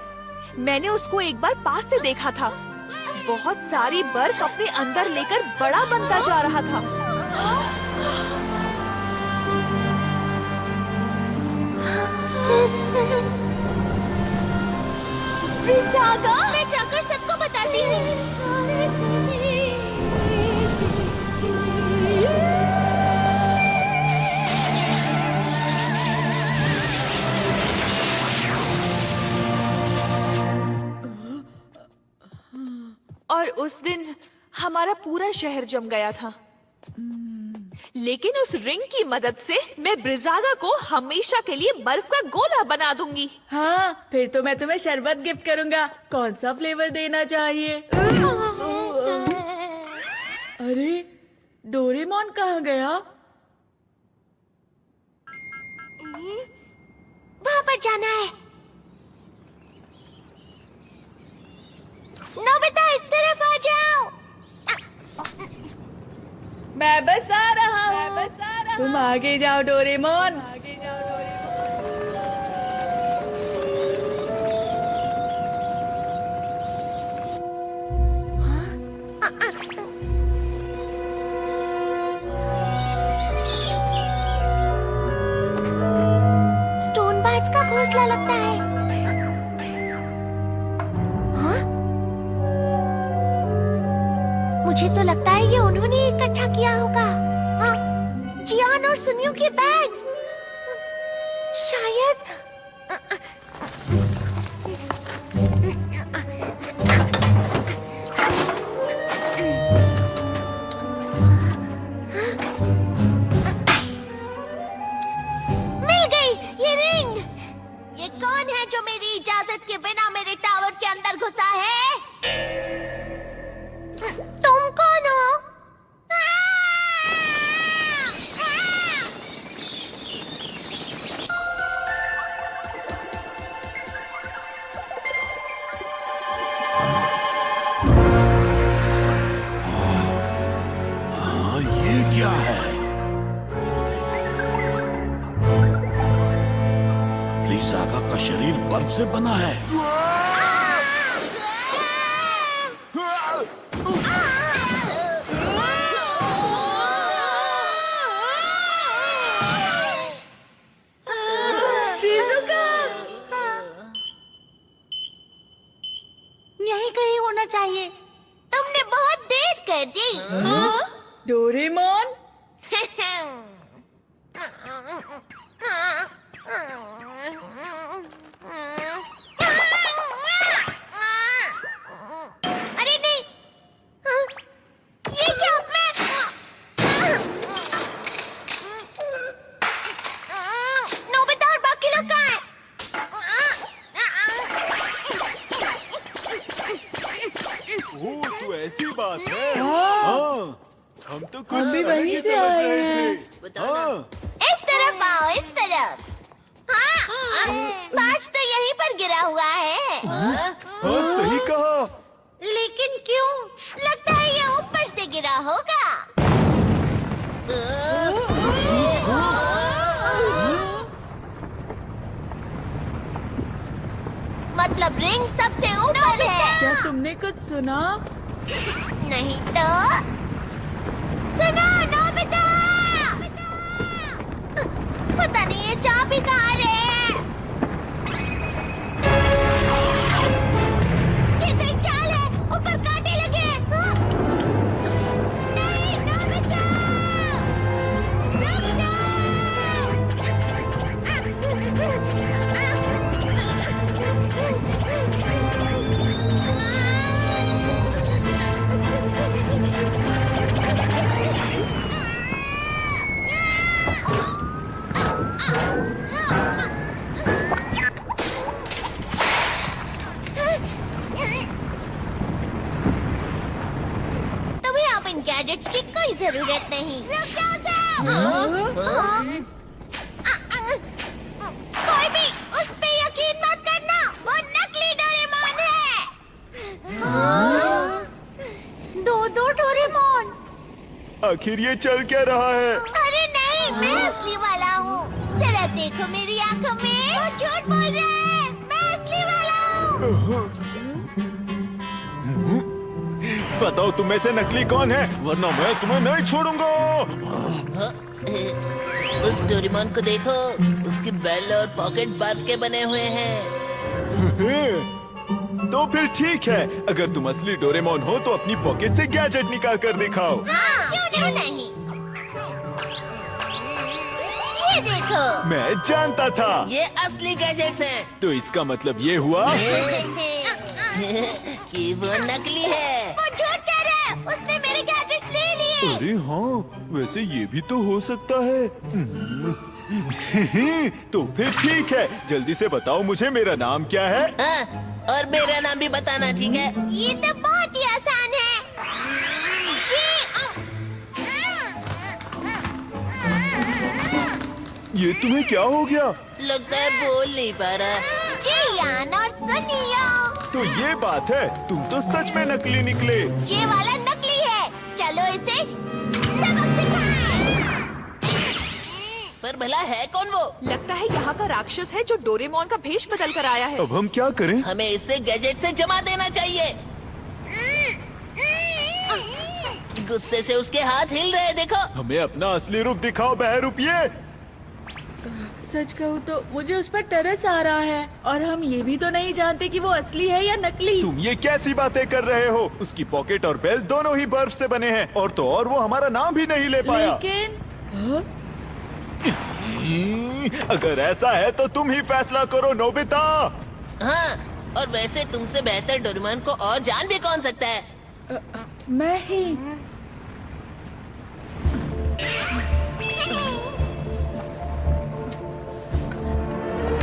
Speaker 8: मैंने उसको एक बार पास से देखा था। बहुत सारी बर्फ अपने अंदर लेकर बड़ा बनता जा रहा था।
Speaker 3: ब्रिजागा, मैं जाकर सबको बताती हूँ।
Speaker 8: और उस दिन हमारा पूरा शहर जम गया था। लेकिन उस रिंग की मदद से मैं ब्रिजागा को हमेशा के लिए बर्फ का गोला बना दूंगी।
Speaker 5: हाँ, फिर तो मैं तुम्हें शरबत गिफ्ट करूंगा। कौन सा फ्लेवर देना चाहिए? अरे, डोरेमोन कहाँ गया?
Speaker 3: पर जाना है। नोबिता इस तरफ आ जाओ।
Speaker 5: मैं बस आ रहा हूँ। तुम आगे जाओ डोरेमोन।
Speaker 3: स्टोन बाज का घोंसला लगता है। हाँ? मुझे तो लगता है ये उन्होंने इकट्ठा किया होगा। हाँ? जियान और सुनियो के बैग्स। शायद मिल गई ये रिंग। ये कौन है जो मेरी इजाजत के बिना मेरे टावर के अंदर घुसा है? तुम कौन हो?
Speaker 1: ये क्या है? लिसागा का शरीर बर्फ से बना है।
Speaker 3: यहीं कहीं होना चाहिए। तुमने बहुत देर कर दी।
Speaker 5: डोरेमोन,
Speaker 3: अरे नहीं, ये क्या? नोबिता और बाकी लोग कहाँ हैं?
Speaker 6: ओह, तो ऐसी बात है।
Speaker 5: हाँ।
Speaker 6: हाँ, हम तो कुछ
Speaker 5: हम भी
Speaker 6: अलग
Speaker 5: वहीं
Speaker 6: ही
Speaker 5: से
Speaker 6: समझ
Speaker 5: आए
Speaker 6: रहे
Speaker 5: हैं।
Speaker 6: थे। हाँ,
Speaker 3: इस तरफ आओ, इस तरफ। हाँ, बाज तो यहीं पर गिरा हुआ है।
Speaker 6: हाँ, सही कहा।
Speaker 3: लेकिन क्यों? लगता है ये ऊपर से गिरा होगा। मतलब रिंग सबसे ऊपर है।
Speaker 5: क्या तुमने कुछ सुना?
Speaker 3: नहीं तो सुनो नोबिता। पता नहीं ये चाबी कहाँ है। ये कोई चाल है, ऊपर कांटे लगे हैं। नहीं नोबिता, रुक तुम्हें अब इन गैजेट्स की कोई जरूरत नहीं। रुक जाओ। कोई भी उस पे यकीन मत करना, वो नकली डोरेमोन है। दो डोरेमोन।
Speaker 6: आखिर ये चल क्या रहा है?
Speaker 3: अरे नहीं, मैं असली वाला हूँ। जरा देखो मेरी आंखों में। वो झूठ बोल रहे हैं, मैं असली वाला हूँ।
Speaker 6: बताओ तुम में से नकली कौन है, वरना मैं तुम्हें नहीं छोड़ूंगा।
Speaker 7: उस डोरेमोन को देखो, उसकी बेल और पॉकेट बर्फ के बने हुए हैं।
Speaker 6: तो फिर ठीक है, अगर तुम असली डोरेमोन हो तो अपनी पॉकेट से गैजेट निकाल कर दिखाओ।
Speaker 3: हाँ, क्यों नहीं? ये देखो।
Speaker 6: मैं जानता था।
Speaker 7: ये असली गैजेट्स हैं।
Speaker 6: तो इसका मतलब ये हुआ
Speaker 7: कि वो नकली है।
Speaker 3: वो झूठ कह रहा है, उसने मेरे गैजेट्स ले लिए।
Speaker 6: अरे हाँ, वैसे ये भी तो हो सकता है। तो फिर ठीक है, जल्दी से बताओ मुझे मेरा नाम क्या है।
Speaker 7: हाँ, और मेरा नाम भी बताना, ठीक है?
Speaker 3: ये तो बहुत ही आसान है।
Speaker 6: ये तुम्हें क्या हो गया?
Speaker 7: लगता है बोल नहीं पा रहा।
Speaker 3: जियान और सुनियो,
Speaker 6: तो ये बात है, तुम तो सच में नकली निकले।
Speaker 3: ये वाला नकली है। चलो इसे सबक सिखाएं।
Speaker 7: पर भला है कौन वो?
Speaker 8: लगता है यहाँ का राक्षस है जो डोरेमोन का भेष बदल कर आया है।
Speaker 6: अब हम क्या करें?
Speaker 7: हमें इसे गैजेट से जमा देना चाहिए। गुस्से से उसके हाथ हिल रहे, देखो।
Speaker 6: हमें अपना असली रूप दिखाओ बहरूपिये।
Speaker 5: सच कहूँ तो मुझे उस पर तरस आ रहा है, और हम ये भी तो नहीं जानते कि वो असली है या नकली।
Speaker 6: तुम ये कैसी बातें कर रहे हो? उसकी पॉकेट और बेल्ट दोनों ही बर्फ से बने हैं, और तो और वो हमारा नाम भी नहीं ले पाया।
Speaker 5: लेकिन हाँ?
Speaker 6: अगर ऐसा है तो तुम ही फैसला करो नोबिता।
Speaker 7: हाँ, और वैसे तुमसे बेहतर डोरेमोन को और जान भी कौन सकता है?
Speaker 5: मैं ही।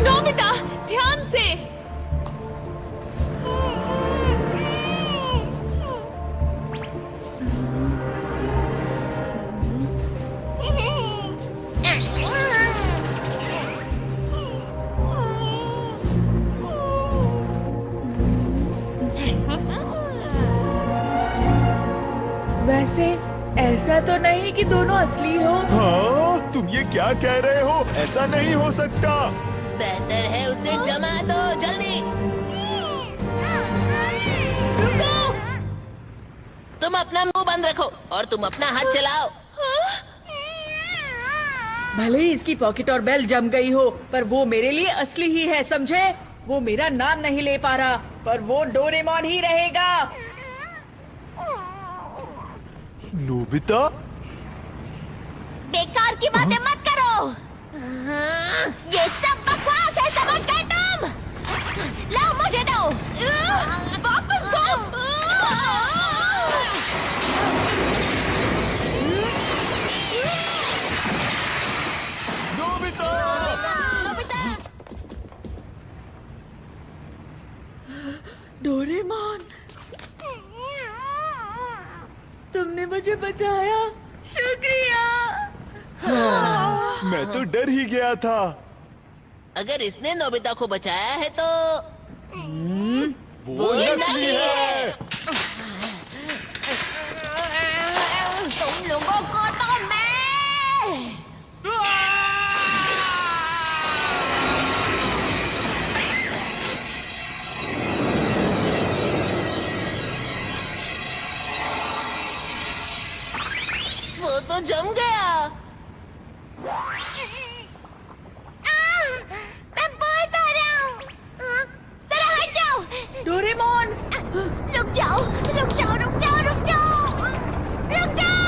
Speaker 8: नोबिता, ध्यान से।
Speaker 5: वैसे ऐसा तो नहीं कि दोनों असली हो।
Speaker 6: हाँ, तुम ये क्या कह रहे हो? ऐसा नहीं हो सकता।
Speaker 7: बेहतर है उसे जमा दो, जल्दी। रुको। तुम अपना मुंह बंद रखो और तुम अपना हाथ चलाओ।
Speaker 5: भले ही इसकी पॉकेट और बेल जम गई हो, पर वो मेरे लिए असली ही है, समझे? वो मेरा नाम नहीं ले पा रहा, पर वो डोरेमोन ही रहेगा।
Speaker 6: नोबिता,
Speaker 3: बेकार की बातें मत करो। ये सब बकवास है, समझ गए तुम? लाओ मुझे दो। वापस दो।
Speaker 6: नोबिता,
Speaker 5: डोरेमोन, तुमने मुझे बचाया, शुक्रिया।
Speaker 6: मैं तो डर ही गया था।
Speaker 7: अगर इसने नोबिता को बचाया है तो
Speaker 6: वो नकली है।
Speaker 3: तुम लोगों को तो मैं
Speaker 7: वो तो जम गया।
Speaker 3: मैं बोल पा रहा हूँ। जरा हट जाओ।
Speaker 5: डोरेमोन,
Speaker 3: रुक जाओ, रुक जाओ, रुक जाओ, रुक जाओ, रुक जाओ।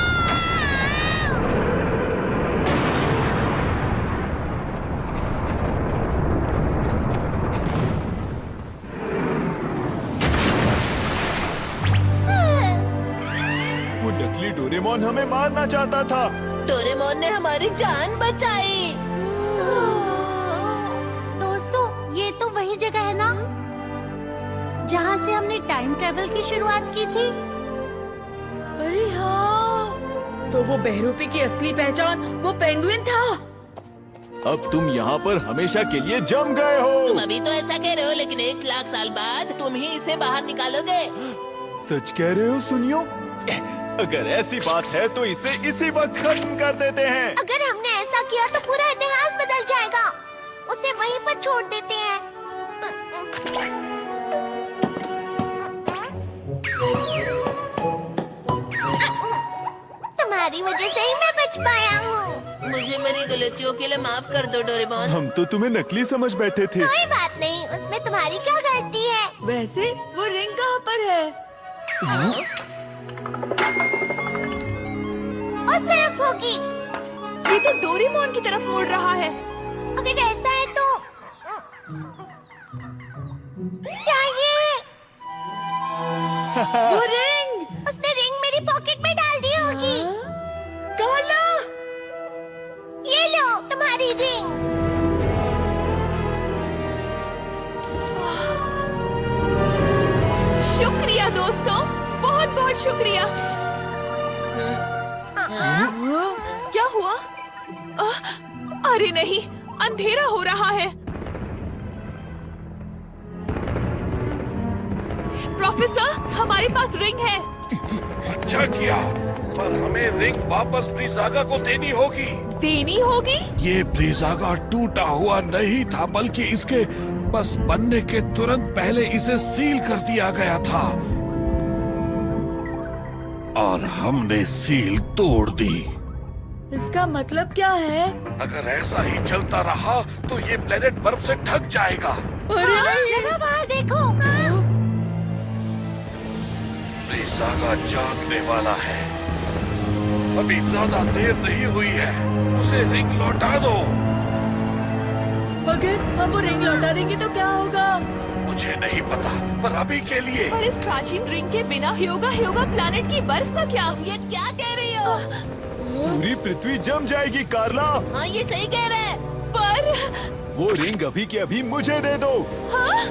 Speaker 6: वो नकली डोरेमोन हमें मारना चाहता था।
Speaker 7: डोरेमोन ने हमारी जान बचाई।
Speaker 3: दोस्तों, ये तो वही जगह है ना जहाँ से हमने टाइम ट्रेवल की शुरुआत की थी।
Speaker 5: अरे हाँ, तो वो बहरूपी की असली पहचान वो पेंगुइन था।
Speaker 6: अब तुम यहाँ पर हमेशा के लिए जम गए हो।
Speaker 7: तुम अभी तो ऐसा कह रहे हो, लेकिन 1 लाख साल बाद तुम ही इसे बाहर निकालोगे।
Speaker 6: सच कह रहे हो? सुनियो, अगर ऐसी बात है तो इसे इसी वक्त खत्म कर देते हैं।
Speaker 3: अगर हमने ऐसा किया तो पूरा इतिहास बदल जाएगा। उसे वहीं पर छोड़ देते हैं। तुम्हारी वजह से ही मैं बच पाया हूँ।
Speaker 7: मुझे मेरी गलतियों के लिए माफ कर दो डोरेमोन।
Speaker 6: हम तो तुम्हें नकली समझ बैठे थे।
Speaker 3: कोई बात नहीं, उसमें तुम्हारी क्या गलती है?
Speaker 5: वैसे वो रिंग कहाँ पर है?
Speaker 3: उस तरफ होगी।
Speaker 8: ये तो डोरेमोन की तरफ मुड़ रहा है।
Speaker 3: अगर ऐसा है तो क्या ये?
Speaker 5: वो रिंग!
Speaker 3: उसने रिंग मेरी पॉकेट में डाल दी होगी।
Speaker 5: कार्ला!
Speaker 3: ये लो तुम्हारी रिंग।
Speaker 8: शुक्रिया दोस्तों, बहुत बहुत शुक्रिया। क्या हुआ? अरे नहीं, अंधेरा हो रहा है। प्रोफेसर, हमारे पास रिंग है।
Speaker 1: अच्छा किया, पर हमें रिंग वापस ब्रिजागा को देनी होगी।
Speaker 8: देनी होगी?
Speaker 1: ये ब्रिजागा टूटा हुआ नहीं था, बल्कि इसके बस बनने के तुरंत पहले इसे सील कर दिया गया था और हमने सील तोड़ दी।
Speaker 5: इसका मतलब क्या है?
Speaker 1: अगर ऐसा ही चलता रहा तो ये प्लेनेट बर्फ से ढक जाएगा।
Speaker 5: अरे
Speaker 2: जरा बाहर देखो।
Speaker 1: ब्रिजागा जागने वाला है। अभी ज्यादा देर नहीं हुई है, उसे रिंग लौटा दो।
Speaker 5: अगर हम वो रिंग लौटा देंगे तो क्या होगा?
Speaker 1: मुझे नहीं पता, पर अभी के लिए।
Speaker 8: पर इस प्राचीन रिंग के बिना ह्योगा प्लैनेट की बर्फ का क्या?
Speaker 3: ये क्या कह रही हो?
Speaker 6: पूरी पृथ्वी जम जाएगी कार्ला।
Speaker 3: हाँ, ये सही कह रहे हैं।
Speaker 8: पर
Speaker 6: वो रिंग अभी के अभी मुझे दे दो।
Speaker 8: हाँ?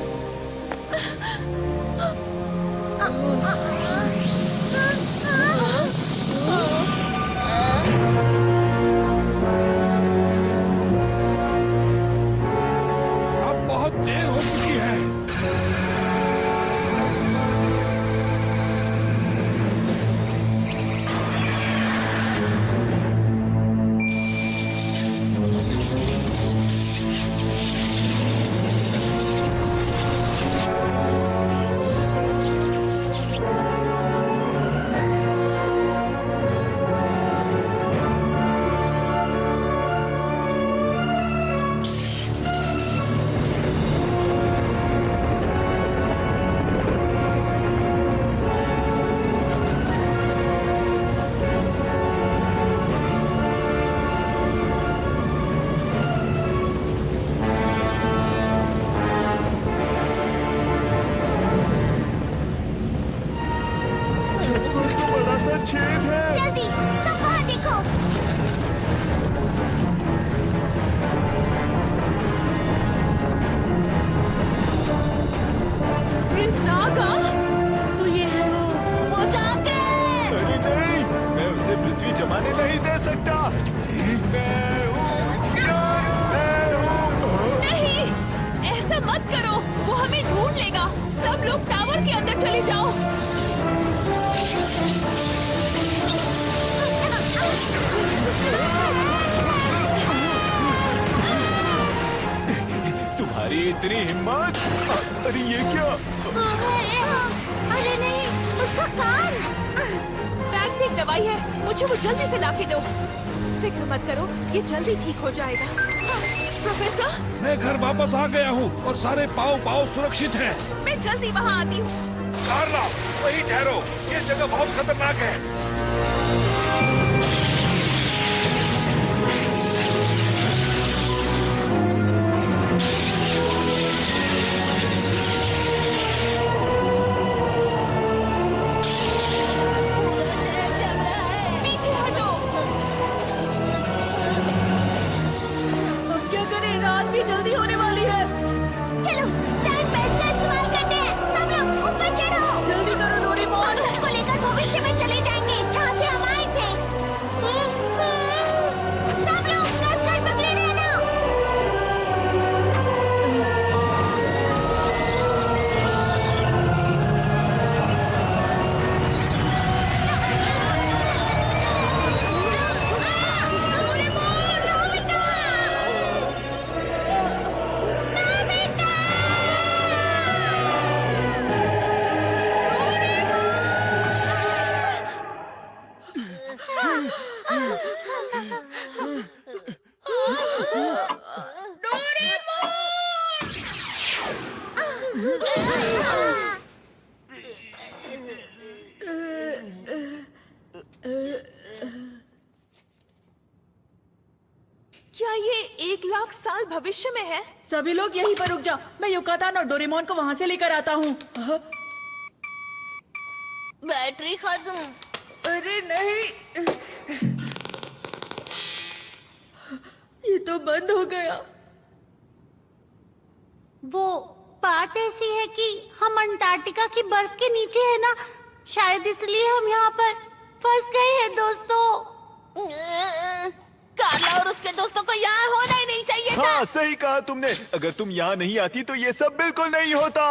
Speaker 1: अब बहुत देर हो चुकी है।
Speaker 6: बड़ा सा छेद है।
Speaker 2: जल्दी सब बाहर देखो।
Speaker 8: ब्रिजागा?
Speaker 5: तो ये है
Speaker 2: वो जाग गए।
Speaker 6: अरे नहीं, मैं उसे पृथ्वी जमाने नहीं दे सकता। मैं हूँ।
Speaker 8: नहीं, ऐसा मत करो, वो हमें ढूंढ लेगा। सब लोग टावर के अंदर चले जाओ।
Speaker 6: तुम्हारी इतनी हिम्मत? अरे ये क्या?
Speaker 2: अरे नहीं, उसका कान।
Speaker 8: बैग में एक दवाई है, मुझे वो जल्दी से लाके दो। फिक्र मत करो, ये जल्दी ठीक हो जाएगा। प्रोफेसर,
Speaker 1: मैं घर वापस आ गया हूँ और सारे पाँव सुरक्षित हैं।
Speaker 8: मैं जल्दी वहाँ आती हूँ।
Speaker 1: कार्ला, वहीं ठहरो, ये जगह बहुत खतरनाक है।
Speaker 8: पीछे हटो।
Speaker 5: अब क्या करें? रात भी जल्दी होने वाली है।
Speaker 2: चलो टाइम बेल्ट का इस्तेमाल करते हैं। सब लोग ऊपर चढ़ो।
Speaker 5: जल्दी करो डोरेमोन।
Speaker 2: हम उसको लेकर भविष्य में चले जाएंगे, जहाँ से हम आए थे। सब लोग कसकर पकड़े रहना।
Speaker 8: क्या ये 1,00,000 साल भविष्य में है?
Speaker 5: सभी लोग यहीं पर रुक जाओ, मैं युकातान और डोरेमोन को वहाँ से लेकर आता हूँ।
Speaker 3: बैटरी खत्म।
Speaker 5: अरे नहीं, ये तो बंद हो गया।
Speaker 2: वो बात ऐसी है कि हम अंटार्कटिका की बर्फ के नीचे है ना, शायद इसलिए हम यहाँ पर फंस गए हैं दोस्तों।
Speaker 3: कार्ला और उसके दोस्तों को यहाँ होना ही
Speaker 6: हाँ, सही कहा तुमने। अगर तुम यहाँ नहीं आती तो ये सब बिल्कुल नहीं होता।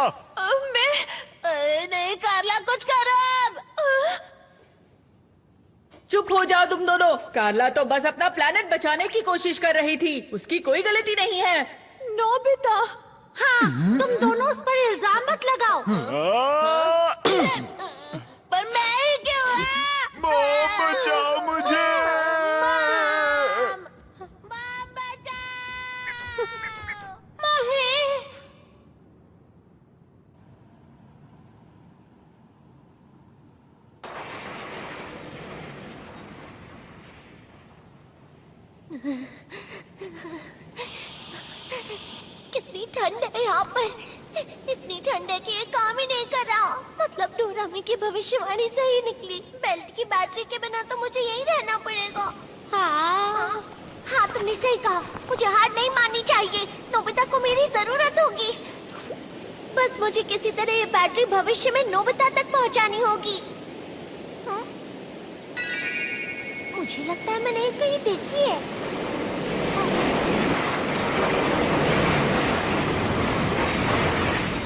Speaker 8: मैं
Speaker 3: नहीं कार्ला, कुछ करो अब।
Speaker 5: चुप हो जाओ तुम दोनों। कार्ला तो बस अपना प्लेनेट बचाने की कोशिश कर रही थी, उसकी कोई गलती नहीं है।
Speaker 8: नोबिता,
Speaker 3: हाँ, तुम दोनों उस पर इल्जाम मत लगाओ। पर मैं ही क्यों?
Speaker 6: मॉम, बचाओ मुझे।
Speaker 3: मॉम, बचाओ। मम्मी। कितनी ठंड है यहाँ पर। इतनी ठंड है कि ये काम ही नहीं कर रहा। मतलब डोरामी की भविष्यवाणी सही निकली। बेल्ट की बैटरी के बिना तो मुझे यहीं रहना पड़ेगा। हाँ, तुमने सही कहा। मुझे हार नहीं माननी चाहिए। नोबिता को मेरी जरूरत होगी। बस मुझे किसी तरह ये बैटरी भविष्य में नोबिता तक पहुँचानी होगी। मुझे लगता है मैंने ये कहीं देखी है।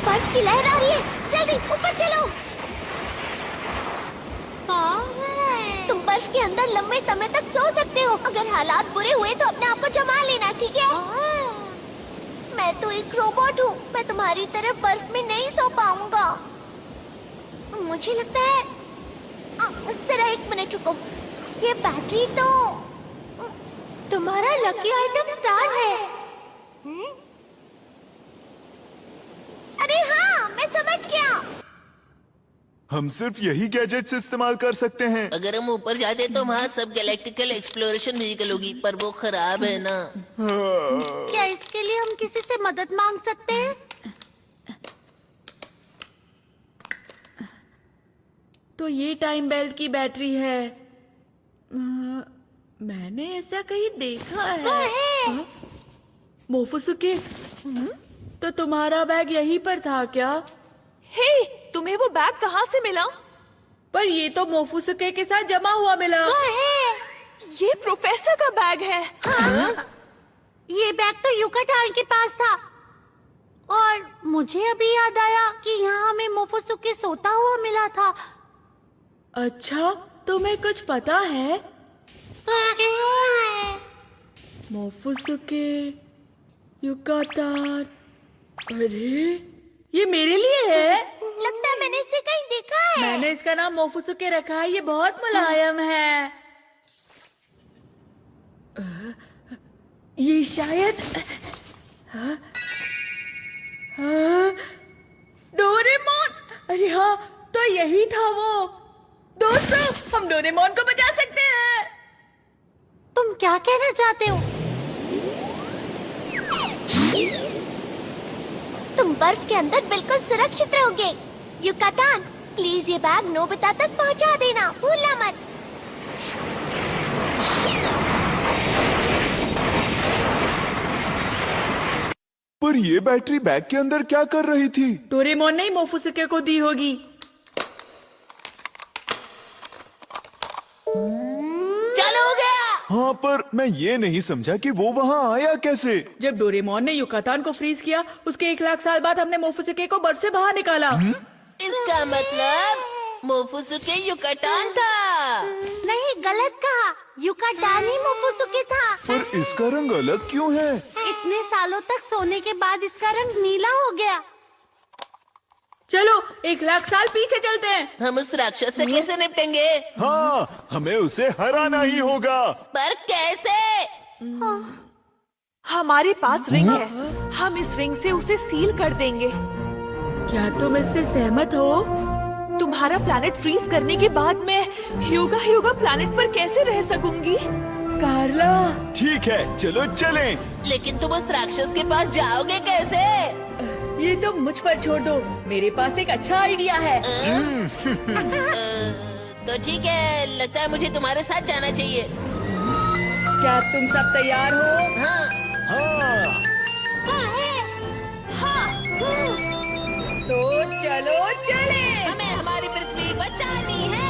Speaker 3: बर्फ की लहर आ रही है। जल्दी ऊपर चलो। तुम बर्फ के अंदर लंबे समय तक सो सकते हो। अगर हालात बुरे हुए तो अपने आप को जमा लेना, ठीक है? मैं तो एक रोबोट हूँ। मैं तुम्हारी तरह बर्फ में नहीं सो पाऊंगा। मुझे लगता है उस तरह। 1 मिनट रुको। ये बैटरी तो तुम्हारा लकी आइटम स्टार है। अरे हाँ, मैं समझ गया।
Speaker 6: हम सिर्फ यही गैजेट्स इस्तेमाल कर सकते हैं।
Speaker 7: अगर हम ऊपर जाते तो वहाँ सब गैलेक्टिकल एक्सप्लोरेशन व्हीकल होगी, पर वो खराब है ना।
Speaker 3: क्या इसके लिए हम किसी से मदद मांग सकते हैं?
Speaker 5: तो ये टाइम बेल्ट की बैटरी है। मैंने ऐसा कहीं देखा है। मोफुसुके, तो तुम्हारा बैग यहीं पर था क्या?
Speaker 8: हे, तुम्हें वो बैग कहाँ से मिला?
Speaker 5: पर ये तो मोफुसुके के साथ जमा हुआ मिला।
Speaker 8: ये प्रोफेसर का बैग है।
Speaker 3: हाँ? ये बैग तो युकाटान के पास था। और मुझे अभी याद आया कि यहाँ हमें मोफुसुके सोता हुआ मिला था।
Speaker 5: अच्छा, तुम्हें कुछ पता है? मोफुसुके, युकाटान। अरे, ये मेरे लिए है।
Speaker 3: लगता है मैंने इसे कहीं देखा है।
Speaker 5: मैंने इसका नाम मोफुसुके रखा है। ये बहुत मुलायम है। ये शायद डोरेमोन। अरे हाँ, तो यही था वो। दोस्तों, हम डोरेमोन को बचा सकते हैं।
Speaker 3: तुम क्या कहना चाहते हो? तुम बर्फ के अंदर बिल्कुल सुरक्षित रहोगे। युकाटान, प्लीज ये बैग नोबिता तक पहुंचा देना, भूलना मत।
Speaker 6: पर ये बैटरी बैग के अंदर क्या कर रही थी?
Speaker 5: डोरेमोन ने मोफुसुके को दी होगी।
Speaker 7: चलो हो गया।
Speaker 6: हाँ, पर मैं ये नहीं समझा कि वो वहाँ आया कैसे?
Speaker 5: जब डोरेमोन ने युकाटान को फ्रीज किया, उसके 1 लाख साल बाद हमने मोफुसुके को बर्फ से बाहर निकाला।
Speaker 7: इसका मतलब मोफुसुके युकाटान था।
Speaker 3: नहीं, गलत कहा। युकाटान ही मोफुसुके था।
Speaker 6: पर इसका रंग अलग क्यों है?
Speaker 3: इतने सालों तक सोने के बाद इसका रंग नीला हो गया।
Speaker 5: चलो 1 लाख साल पीछे चलते हैं।
Speaker 7: हम उस राक्षस से कैसे निपटेंगे?
Speaker 6: हाँ, हमें उसे हराना ही होगा।
Speaker 7: पर कैसे?
Speaker 8: हमारे पास रिंग है। हम इस रिंग से उसे सील कर देंगे।
Speaker 5: क्या तुम इससे सहमत हो?
Speaker 8: तुम्हारा प्लैनेट फ्रीज करने के बाद मैं ह्यूगा प्लैनेट पर कैसे रह सकूंगी?
Speaker 5: कार्ला,
Speaker 6: ठीक है, चलो चलें।
Speaker 7: लेकिन तुम उस राक्षस के पास जाओगे कैसे?
Speaker 5: ये तुम मुझ पर छोड़ दो। मेरे पास एक अच्छा आइडिया है।
Speaker 7: तो ठीक है, लगता है मुझे तुम्हारे साथ जाना चाहिए।
Speaker 5: क्या तुम सब तैयार हो?
Speaker 7: हाँ।
Speaker 8: हाँ।
Speaker 5: तो चलो चले।
Speaker 7: हमें हमारी पृथ्वी बचानी है।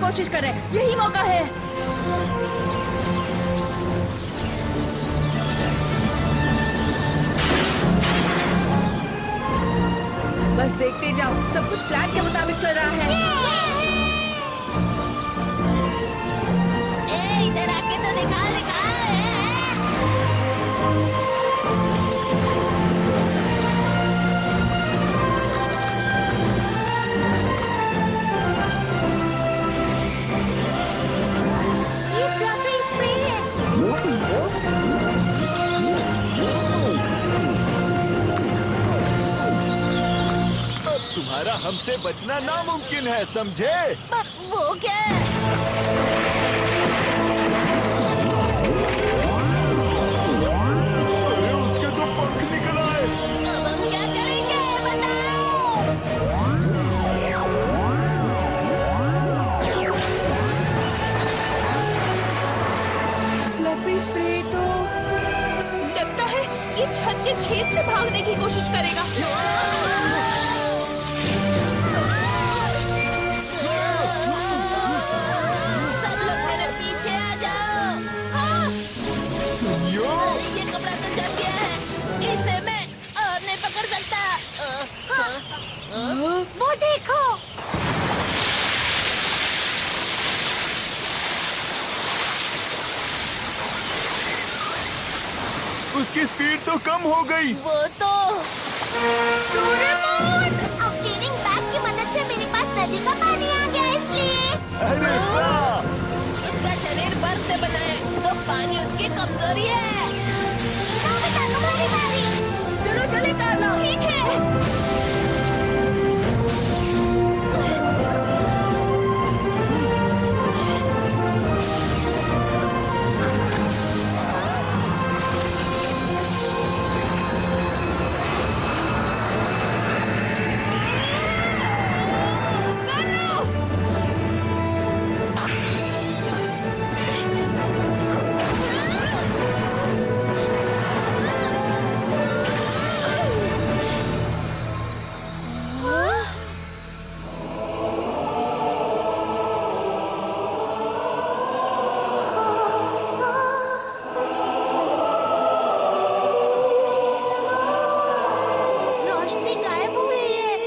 Speaker 5: कोशिश करें, यही मौका है। बस देखते जाओ, सब कुछ प्लान के मुताबिक चल रहा है।
Speaker 3: इधर आके तो दिखा दिखा। ये फ्लफी स्प्रे है।
Speaker 6: अब तुम्हारा हमसे बचना नामुमकिन है, समझे?
Speaker 3: वो क्या है?
Speaker 6: अरे उसके तो पंख निकल आए।
Speaker 3: अब हम क्या करेंगे बताओ?
Speaker 5: फ्लफी स्प्रे तो
Speaker 8: लगता है ये छत के छेद से भागने की कोशिश करेगा।
Speaker 3: सब लोग मेरे पीछे आ जाओ। हाँ,
Speaker 6: यो,
Speaker 3: ये कपड़ा तो जल गया है, इसे मैं और नहीं पकड़ सकता। वो देखो।
Speaker 6: उसकी स्पीड तो कम हो गई।
Speaker 3: वो तो डोरेमोन! अब क्लीनिंग बैग की मदद से मेरे पास नदी का पानी आ गया, इसलिए
Speaker 6: अरे वाह!
Speaker 3: उसका शरीर बर्फ से बना है, तो पानी उसकी कमजोरी है। नोबिता, तुम्हारी बारी।
Speaker 5: चलो चले कार्ला।
Speaker 3: ठीक है। रोशनी गायब हो रही है।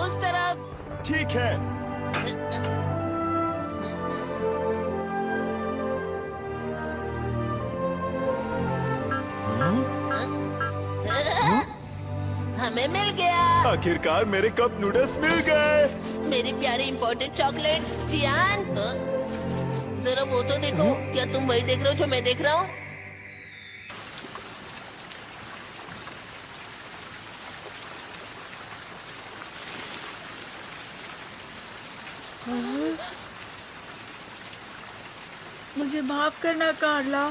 Speaker 3: उस तरफ।
Speaker 6: ठीक है।
Speaker 3: हमें मिल गया।
Speaker 6: आखिरकार मेरे कप नूडल्स मिल गए।
Speaker 3: मेरी प्यारी इम्पोर्टेड चॉकलेट्स। जियान, जरा वो तो देखो। क्या तुम वही देख रहे हो जो मैं देख रहा हूँ?
Speaker 5: मुझे माफ करना कार्ला।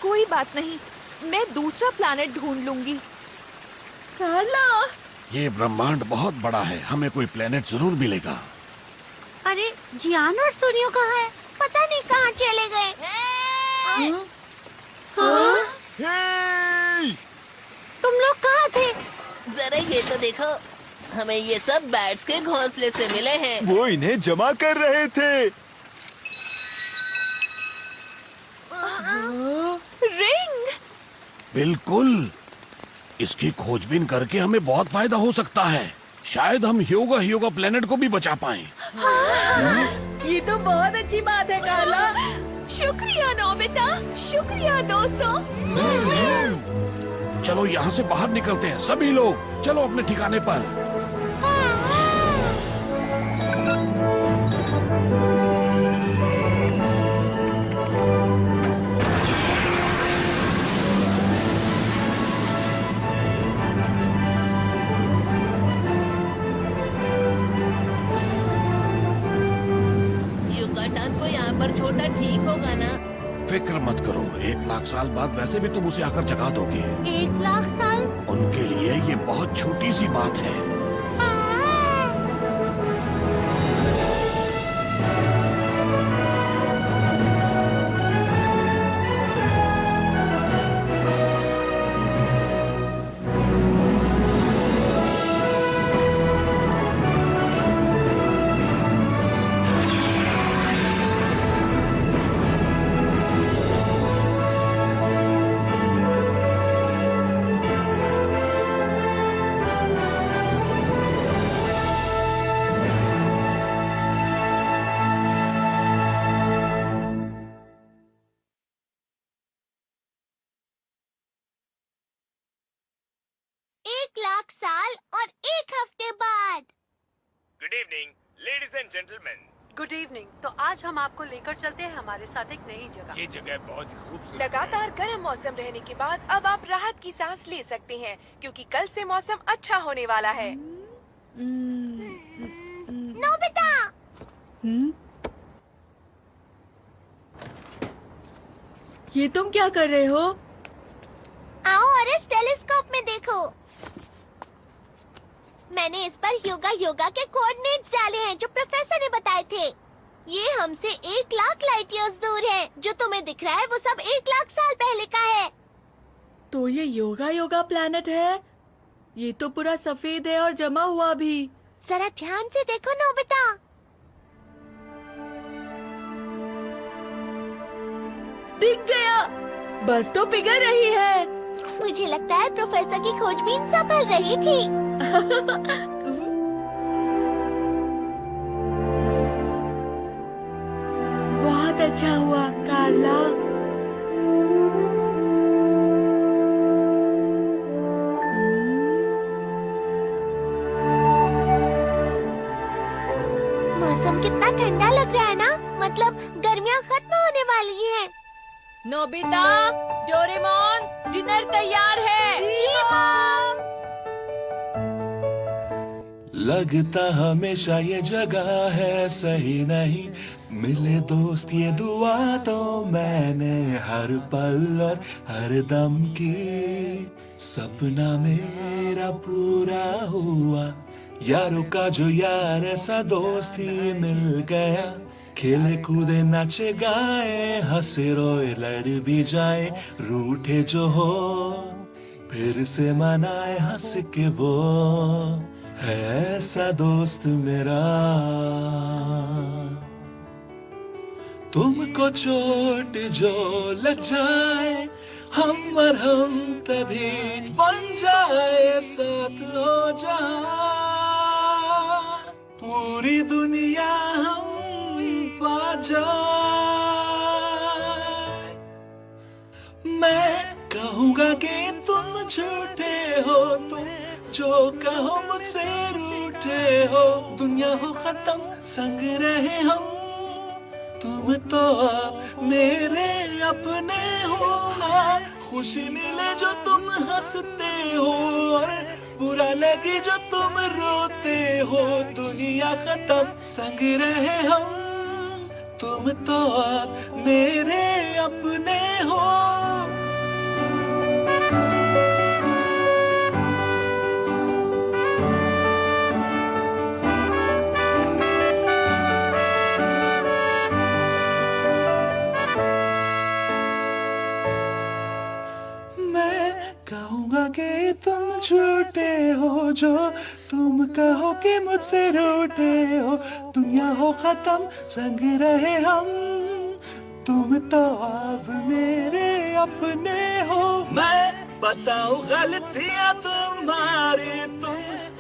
Speaker 8: कोई बात नहीं, मैं दूसरा प्लैनेट ढूंढ लूंगी।
Speaker 5: कार्ला,
Speaker 1: ये ब्रह्मांड बहुत बड़ा है, हमें कोई प्लेनेट जरूर मिलेगा।
Speaker 3: अरे जियान और सूर्यो कहाँ है? पता नहीं कहाँ चले गए।
Speaker 6: हे!
Speaker 3: तुम लोग कहाँ थे? जरा ये तो देखो, हमें ये सब बैट्स के घोंसले से मिले हैं।
Speaker 6: वो इन्हें जमा कर रहे थे।
Speaker 8: रिंग।
Speaker 1: बिल्कुल, इसकी खोजबीन करके हमें बहुत फायदा हो सकता है। शायद हम ह्योगा प्लेनेट को भी बचा पाएं।
Speaker 5: ये तो बहुत अच्छी बात है कार्ला।
Speaker 8: शुक्रिया नोबिता, शुक्रिया दोस्तों।
Speaker 1: चलो यहाँ से बाहर निकलते हैं सभी लोग, चलो अपने ठिकाने पर।
Speaker 7: युगाटान को यहाँ पर छोटा ठीक होगा ना?
Speaker 1: फिक्र मत करो, 1 लाख साल बाद वैसे भी तुम उसे आकर जगा दोगे।
Speaker 3: 1 लाख साल?
Speaker 1: उनके लिए ये बहुत छोटी सी बात है।
Speaker 6: Good evening ladies and gentleman.
Speaker 4: Good evening. तो आज हम आपको लेकर चलते हैं हमारे साथ एक नई जगह।
Speaker 6: ये जगह बहुत ही खूबसूरत
Speaker 4: लगातार गर्म मौसम रहने के बाद अब आप राहत की सांस ले सकते हैं क्योंकि कल से मौसम अच्छा होने वाला है।
Speaker 3: नोबिता!
Speaker 5: ये तुम क्या कर रहे हो?
Speaker 3: आओ और इस टेलीस्कोप में देखो। मैंने इस पर योगा के कोऑर्डिनेट्स डाले हैं जो प्रोफेसर ने बताए थे। ये हमसे 1 लाख लाइट ईयर्स दूर है। जो तुम्हें दिख रहा है वो सब 1 लाख साल पहले का है।
Speaker 5: तो ये योगा प्लैनेट है? ये तो पूरा सफेद है और जमा हुआ भी।
Speaker 3: जरा ध्यान से देखो नोबिता।
Speaker 5: दिख गया, बर्फ तो पिघल रही है।
Speaker 3: मुझे लगता है प्रोफेसर की खोजबीन सफल रही थी।
Speaker 5: बहुत अच्छा हुआ कार्ला।
Speaker 3: मौसम कितना ठंडा लग रहा है ना, मतलब गर्मियाँ खत्म होने वाली हैं।
Speaker 8: नोबिता, डोरेमोन, डिनर तैयार है।
Speaker 3: जी मॉम।
Speaker 9: लगता हमेशा ये जगह है सही नहीं, मिले दोस्त ये दुआ तो मैंने हर पल और हर दम की। सपना मेरा पूरा हुआ, यारों का जो यार ऐसा दोस्ती मिल गया। खेले कूदे नाचे गाए, हंसे रोए लड़ भी जाए, रूठे जो हो फिर से मनाए हंस के। वो है ऐसा दोस्त मेरा। तुमको चोट जो लग जाए, हम और हम तभी बन जाए, साथ हो जाए पूरी दुनिया हम पा जाए। मैं कहूँगा कि तुम झूठे हो, तुम जो कहो मुझसे रूठे हो। दुनिया हो खत्म संग रहे हम, तुम तो मेरे अपने हो। खुशी मिले जो तुम हंसते हो, और बुरा लगे जो तुम रोते हो। दुनिया खत्म संग रहे हम, तुम तो मेरे अपने हो। कहूँगा कि तुम झूठे हो, जो तुम कहो कि मुझसे रूठे हो। दुनिया हो खत्म संग रहे हम, तुम तो अब मेरे अपने हो। मैं बताऊँ गलतियाँ तुम्हारी, तुम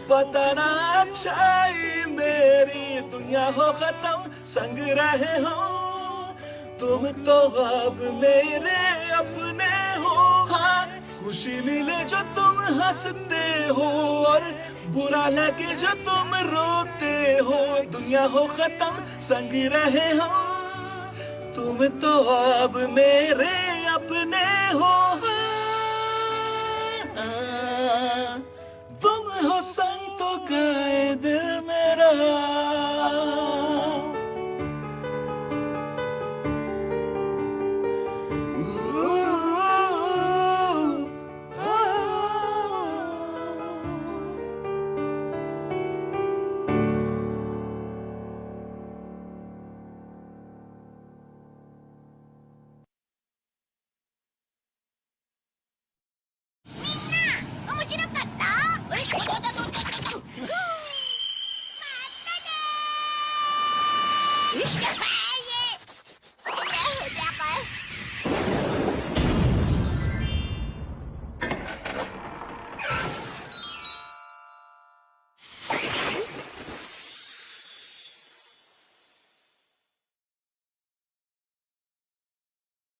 Speaker 9: बताना अच्छाई मेरी। दुनिया हो खत्म संग रहे हम, तुम तो अब मेरे अपने हो। हाँ, खुशी मिले जो तुम हंसते हो और बुरा लगे जो तुम रोते हो, दुनिया हो खत्म संग रहे हो, तुम तो अब मेरे अपने हो।